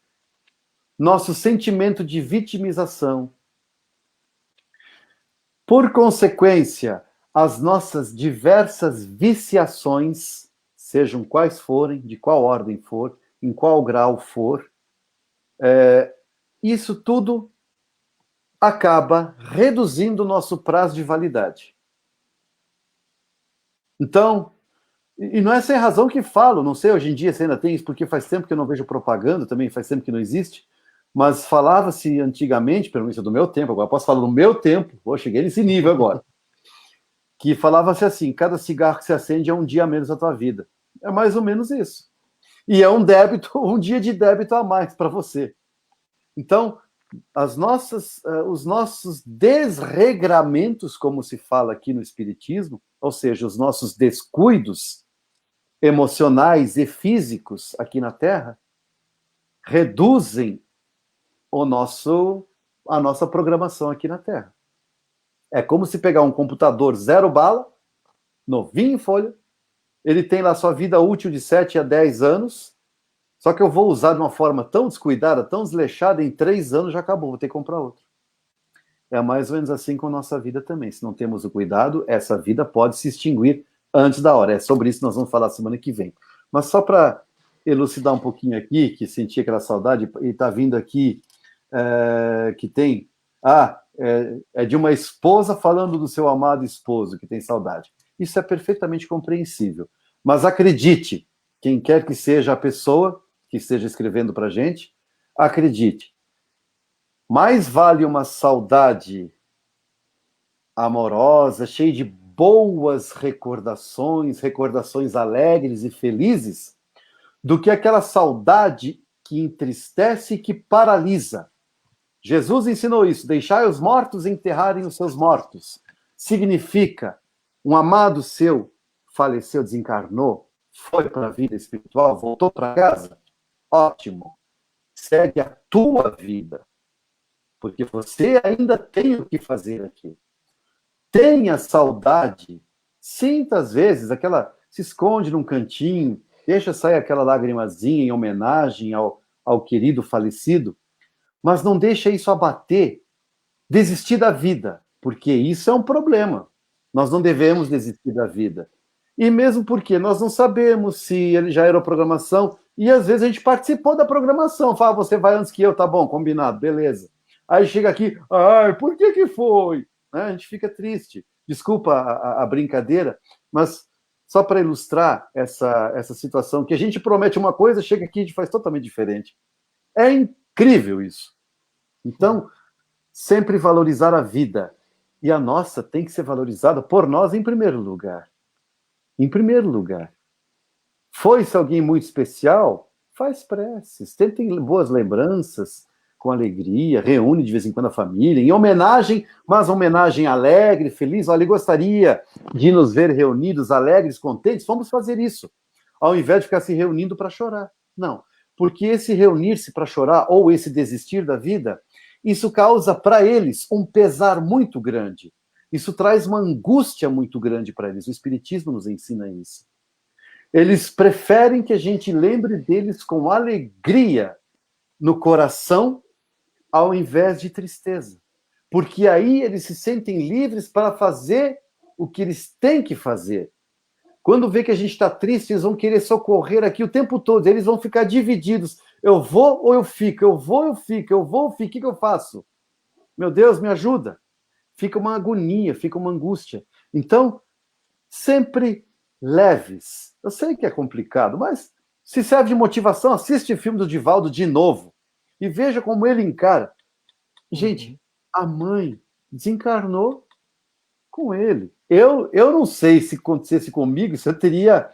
nosso sentimento de vitimização, por consequência, as nossas diversas viciações, sejam quais forem, de qual ordem for, em qual grau for, isso tudo acaba reduzindo o nosso prazo de validade. Então, e não é sem razão que falo, não sei hoje em dia se ainda tem isso, porque faz tempo que eu não vejo propaganda, também faz tempo que não existe, mas falava-se antigamente, pelo menos do meu tempo, agora posso falar do meu tempo, cheguei nesse nível agora, que falava-se assim, cada cigarro que se acende é um dia a menos da tua vida. É mais ou menos isso. E é um dia de débito a mais para você. Então, os nossos desregramentos, como se fala aqui no Espiritismo, ou seja, os nossos descuidos emocionais e físicos aqui na Terra, reduzem a nossa programação aqui na Terra. É como se pegar um computador zero bala, novinho em folha, ele tem lá sua vida útil de 7 a 10 anos, só que eu vou usar de uma forma tão descuidada, tão desleixada, em 3 anos já acabou, vou ter que comprar outro. É mais ou menos assim com a nossa vida também. Se não temos o cuidado, essa vida pode se extinguir antes da hora. É sobre isso que nós vamos falar semana que vem. Mas só para elucidar um pouquinho aqui, que senti aquela saudade, e está vindo aqui, que tem... é de uma esposa falando do seu amado esposo, que tem saudade. Isso é perfeitamente compreensível. Mas acredite, quem quer que seja a pessoa que esteja escrevendo para a gente, acredite, mais vale uma saudade amorosa, cheia de boas recordações alegres e felizes, do que aquela saudade que entristece e que paralisa. Jesus ensinou isso, deixai os mortos enterrarem os seus mortos. Significa, um amado seu faleceu, desencarnou, foi para a vida espiritual, voltou para casa, ótimo. Segue a tua vida, porque você ainda tem o que fazer aqui. tenha saudade, sinta às vezes aquela, se esconde num cantinho, deixa sair aquela lagrimazinha em homenagem ao querido falecido, mas não deixa isso abater, desistir da vida, porque isso é um problema. Nós não devemos desistir da vida. E mesmo porque nós não sabemos se ele já era a programação, e às vezes a gente participou da programação, fala, você vai antes que eu, tá bom, combinado, beleza. Aí chega aqui, ai, por que que foi? Né? A gente fica triste. Desculpa a brincadeira, mas só para ilustrar essa situação, que a gente promete uma coisa, chega aqui e a gente faz totalmente diferente. É incrível isso. Então, sempre valorizar a vida. E a nossa tem que ser valorizada por nós em primeiro lugar. Em primeiro lugar. Foi-se alguém muito especial? Faz preces, tentem boas lembranças, com alegria, reúne de vez em quando a família, em homenagem, mas homenagem alegre, feliz. Olha, ele gostaria de nos ver reunidos, alegres, contentes, vamos fazer isso, ao invés de ficar se reunindo para chorar. Não, porque esse reunir-se para chorar, ou esse desistir da vida, isso causa para eles um pesar muito grande. Isso traz uma angústia muito grande para eles. O Espiritismo nos ensina isso. Eles preferem que a gente lembre deles com alegria no coração, ao invés de tristeza. Porque aí eles se sentem livres para fazer o que eles têm que fazer. Quando vê que a gente está triste, eles vão querer socorrer aqui o tempo todo. Eles vão ficar divididos. Eu vou ou eu fico? Eu vou ou eu fico? Eu vou ou fico? O que eu faço? Meu Deus, me ajuda. Fica uma agonia, fica uma angústia. Então, sempre leves. Eu sei que é complicado, mas se serve de motivação, assiste o filme do Divaldo de novo e veja como ele encara. Gente, a mãe desencarnou com ele. Eu não sei se acontecesse comigo, se eu teria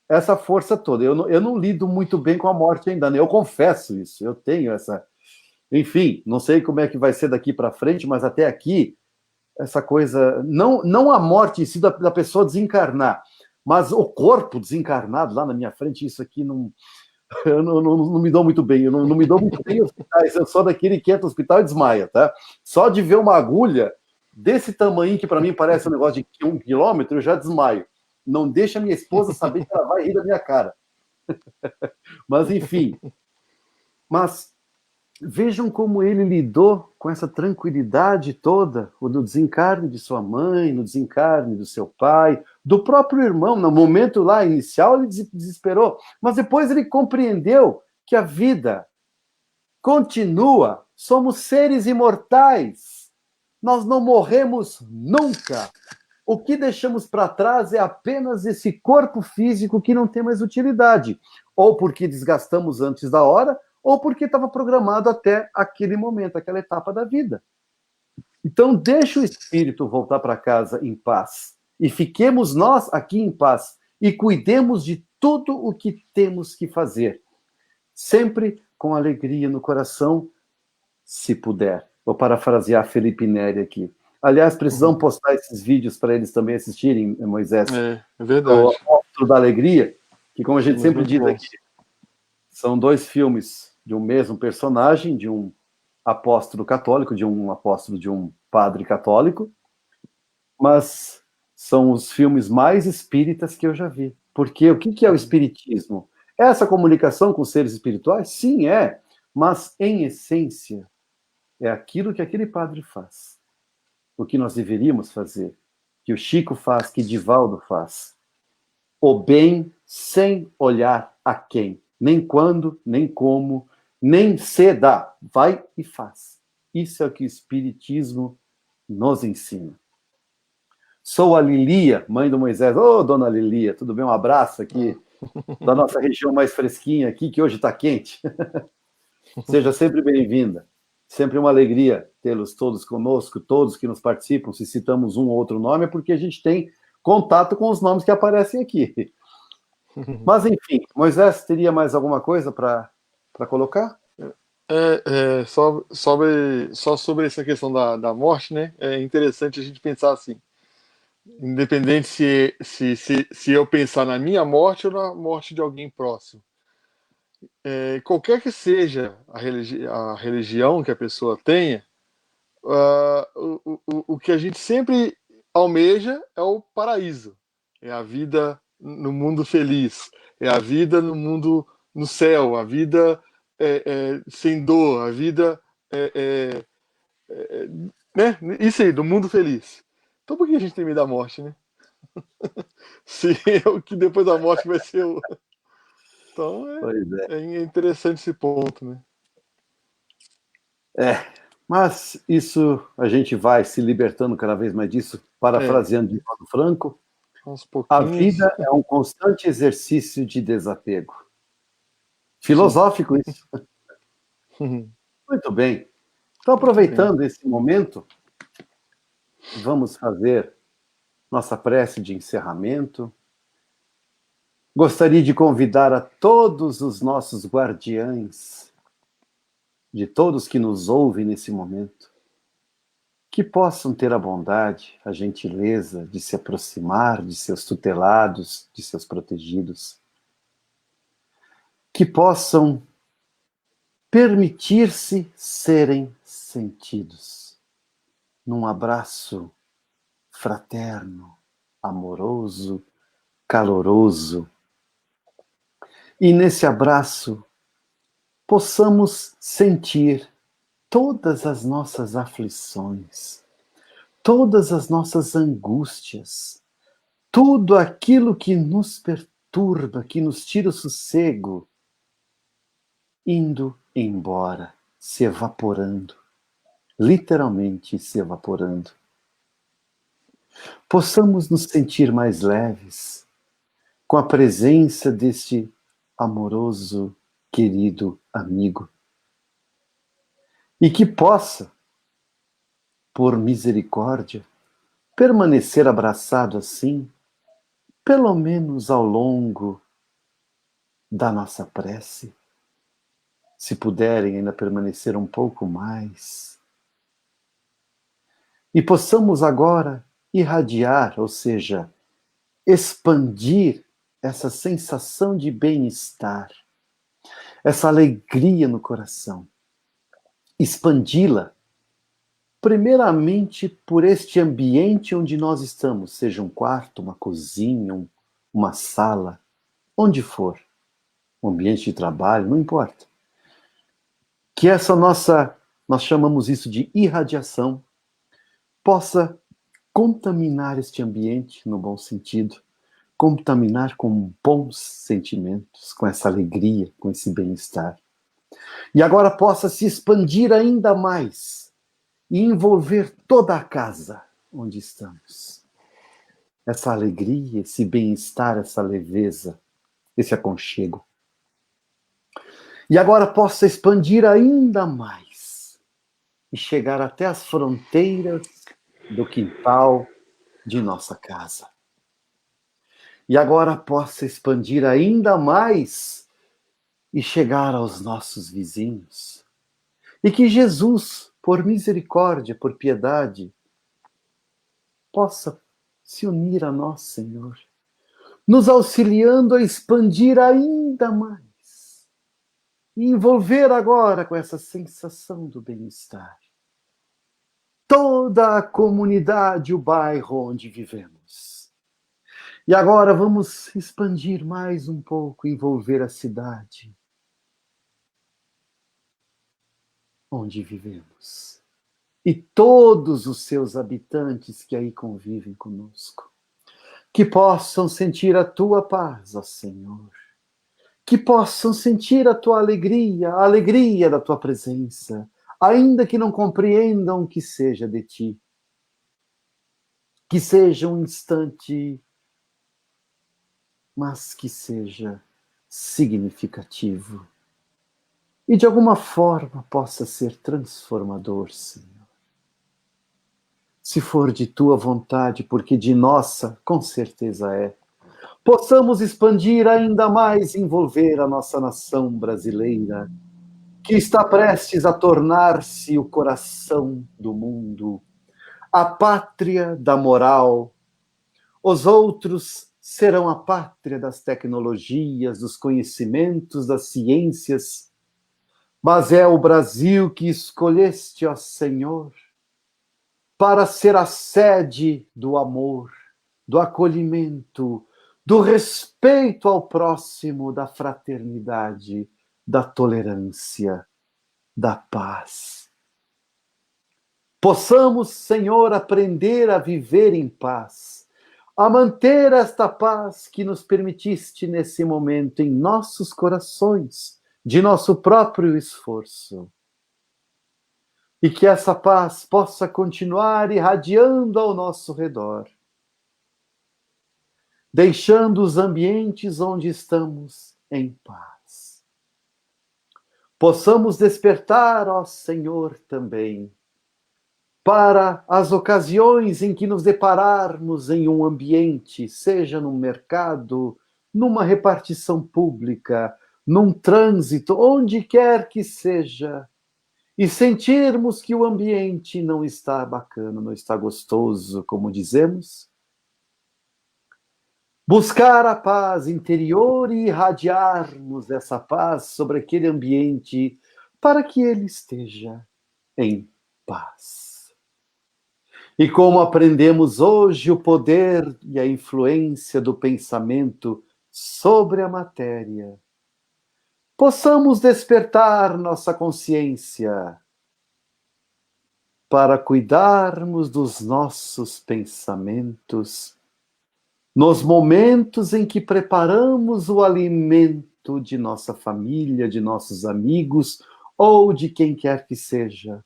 essa força toda. Eu não lido muito bem com a morte ainda, né? Eu confesso isso. Eu tenho essa... Enfim, não sei como é que vai ser daqui para frente, mas até aqui essa coisa, não a morte em si da pessoa desencarnar, mas o corpo desencarnado lá na minha frente, isso aqui eu não me dou muito bem, eu não me dou muito bem em hospitais, eu sou daquele que entra no hospital e desmaia, tá? Só de ver uma agulha desse tamanho, que para mim parece um negócio de 1 quilômetro, eu já desmaio. Não deixa minha esposa saber que ela vai rir da minha cara. Mas, enfim. Mas vejam como ele lidou com essa tranquilidade toda, no desencarne de sua mãe, no desencarne do seu pai, do próprio irmão. No momento lá inicial, ele desesperou, mas depois ele compreendeu que a vida continua. Somos seres imortais. Nós não morremos nunca. O que deixamos para trás é apenas esse corpo físico que não tem mais utilidade, ou porque desgastamos antes da hora, ou porque estava programado até aquele momento, aquela etapa da vida. Então, deixa o espírito voltar para casa em paz. E fiquemos nós aqui em paz. E cuidemos de tudo o que temos que fazer. Sempre com alegria no coração, se puder. Vou parafrasear Felipe Neri aqui. Aliás, precisamos postar esses vídeos para eles também assistirem, Moisés. É verdade. O Apóstolo da Alegria, que, como a gente sempre diz aqui, são 2 filmes de um mesmo personagem, de um apóstolo católico, de um padre católico, mas são os filmes mais espíritas que eu já vi. Porque o que é o espiritismo? Essa comunicação com os seres espirituais? Sim, é. Mas, em essência, é aquilo que aquele padre faz. O que nós deveríamos fazer. Que o Chico faz, que Divaldo faz. O bem sem olhar a quem. Nem quando, nem como, nem se dá. Vai e faz. Isso é o que o Espiritismo nos ensina. Sou a Lilia, mãe do Moisés. Ô, dona Lilia, tudo bem? Um abraço aqui da nossa região mais fresquinha aqui, que hoje está quente. Seja sempre bem-vinda. Sempre uma alegria tê-los todos conosco, todos que nos participam. Se citamos um ou outro nome, é porque a gente tem contato com os nomes que aparecem aqui. Mas, enfim, Moisés, teria mais alguma coisa para colocar? Só sobre essa questão da morte, né? É interessante a gente pensar assim, independente se eu pensar na minha morte ou na morte de alguém próximo. Qualquer que seja a religião que a pessoa tenha, o que a gente sempre almeja é o paraíso, é a vida no mundo feliz, é a vida no mundo no céu, a vida sem dor, a vida né? Isso aí, do mundo feliz. Então por que a gente tem medo da morte, né? Se é o que depois da morte vai ser o. Então Pois é. é interessante esse ponto, né? Mas isso a gente vai se libertando cada vez mais disso, parafraseando de Paulo Franco, Aos a pouquinhos. vida é um constante exercício de desapego. Sim. Filosófico isso. Muito bem. Então, Muito bem. aproveitando esse momento, vamos fazer nossa prece de encerramento. Gostaria de convidar a todos os nossos guardiães, de todos que nos ouvem nesse momento, que possam ter a bondade, a gentileza de se aproximar de seus tutelados, de seus protegidos, que possam permitir-se serem sentidos num abraço fraterno, amoroso, caloroso. E nesse abraço possamos sentir todas as nossas aflições, todas as nossas angústias, tudo aquilo que nos perturba, que nos tira o sossego, indo embora, se evaporando, literalmente se evaporando. Possamos nos sentir mais leves com a presença deste amoroso, querido amigo. E que possa, por misericórdia, permanecer abraçado assim, pelo menos ao longo da nossa prece. Se puderem ainda permanecer um pouco mais. E possamos agora irradiar, ou seja, expandir essa sensação de bem-estar, essa alegria no coração, expandi-la, primeiramente por este ambiente onde nós estamos, seja um quarto, uma cozinha, uma sala, onde for, um ambiente de trabalho, não importa. Que essa nós chamamos isso de irradiação, possa contaminar este ambiente, no bom sentido, contaminar com bons sentimentos, com essa alegria, com esse bem-estar. E agora possa se expandir ainda mais e envolver toda a casa onde estamos. Essa alegria, esse bem-estar, essa leveza, esse aconchego. E agora possa expandir ainda mais e chegar até as fronteiras do quintal de nossa casa. E agora possa expandir ainda mais e chegar aos nossos vizinhos. E que Jesus, por misericórdia, por piedade, possa se unir a nós, Senhor, nos auxiliando a expandir ainda mais e envolver agora com essa sensação do bem-estar toda a comunidade, o bairro onde vivemos. E agora vamos expandir mais um pouco, envolver a cidade onde vivemos. E todos os seus habitantes que aí convivem conosco. Que possam sentir a tua paz, ó Senhor. Que possam sentir a tua alegria, a alegria da tua presença, ainda que não compreendam que seja de ti. Que seja um instante, mas que seja significativo. E de alguma forma possa ser transformador, Senhor. Se for de tua vontade, porque de nossa, com certeza é. Possamos expandir ainda mais, envolver a nossa nação brasileira, que está prestes a tornar-se o coração do mundo, a pátria da moral. Os outros serão a pátria das tecnologias, dos conhecimentos, das ciências. Mas é o Brasil que escolheste, ó Senhor, para ser a sede do amor, do acolhimento, do respeito ao próximo, da fraternidade, da tolerância, da paz. Possamos, Senhor, aprender a viver em paz, a manter esta paz que nos permitiste nesse momento em nossos corações, de nosso próprio esforço. E que essa paz possa continuar irradiando ao nosso redor, deixando os ambientes onde estamos em paz. Possamos despertar, ó Senhor, também, para as ocasiões em que nos depararmos em um ambiente, seja num mercado, numa repartição pública, num trânsito, onde quer que seja, e sentirmos que o ambiente não está bacana, não está gostoso, como dizemos, buscar a paz interior e irradiarmos essa paz sobre aquele ambiente para que ele esteja em paz. E como aprendemos hoje o poder e a influência do pensamento sobre a matéria, possamos despertar nossa consciência para cuidarmos dos nossos pensamentos nos momentos em que preparamos o alimento de nossa família, de nossos amigos ou de quem quer que seja,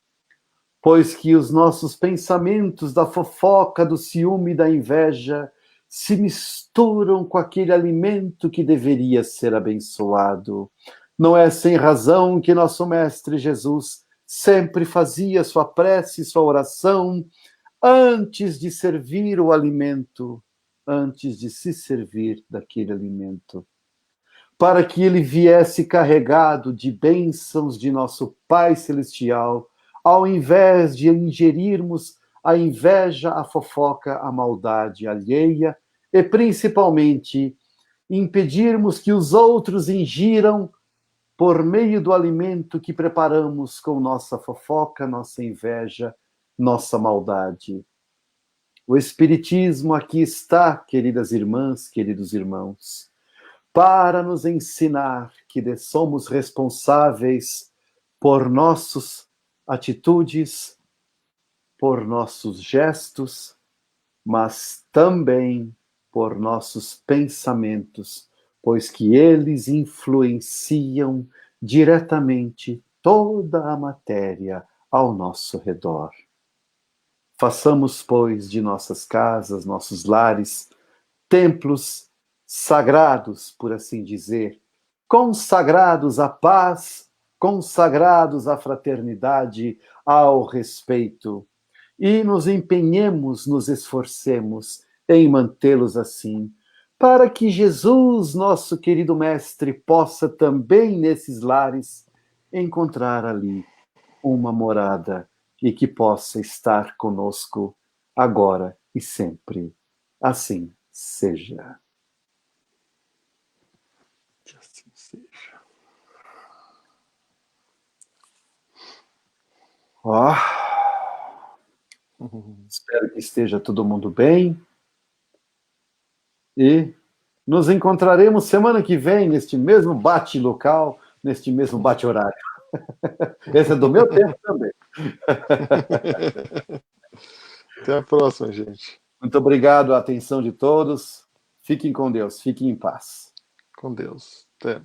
pois que os nossos pensamentos da fofoca, do ciúme e da inveja se misturam com aquele alimento que deveria ser abençoado. Não é sem razão que nosso Mestre Jesus sempre fazia sua prece, sua oração, antes de servir o alimento, antes de se servir daquele alimento, para que ele viesse carregado de bênçãos de nosso Pai Celestial, ao invés de ingerirmos a inveja, a fofoca, a maldade alheia, e principalmente impedirmos que os outros ingiram por meio do alimento que preparamos com nossa fofoca, nossa inveja, nossa maldade. O Espiritismo aqui está, queridas irmãs, queridos irmãos, para nos ensinar que somos responsáveis por nossas atitudes, por nossos gestos, mas também por nossos pensamentos, pois que eles influenciam diretamente toda a matéria ao nosso redor. Façamos, pois, de nossas casas, nossos lares, templos sagrados, por assim dizer, consagrados à paz, consagrados à fraternidade, ao respeito, e nos empenhemos, nos esforcemos em mantê-los assim, para que Jesus, nosso querido Mestre, possa também nesses lares encontrar ali uma morada e que possa estar conosco agora e sempre. Assim seja. Que assim seja. Ó, espero que esteja todo mundo bem. E nos encontraremos semana que vem neste mesmo bate-local, neste mesmo bate-horário. Esse é do meu tempo também. Até a próxima, gente. Muito obrigado a atenção de todos. Fiquem com Deus, fiquem em paz. Com Deus. Até.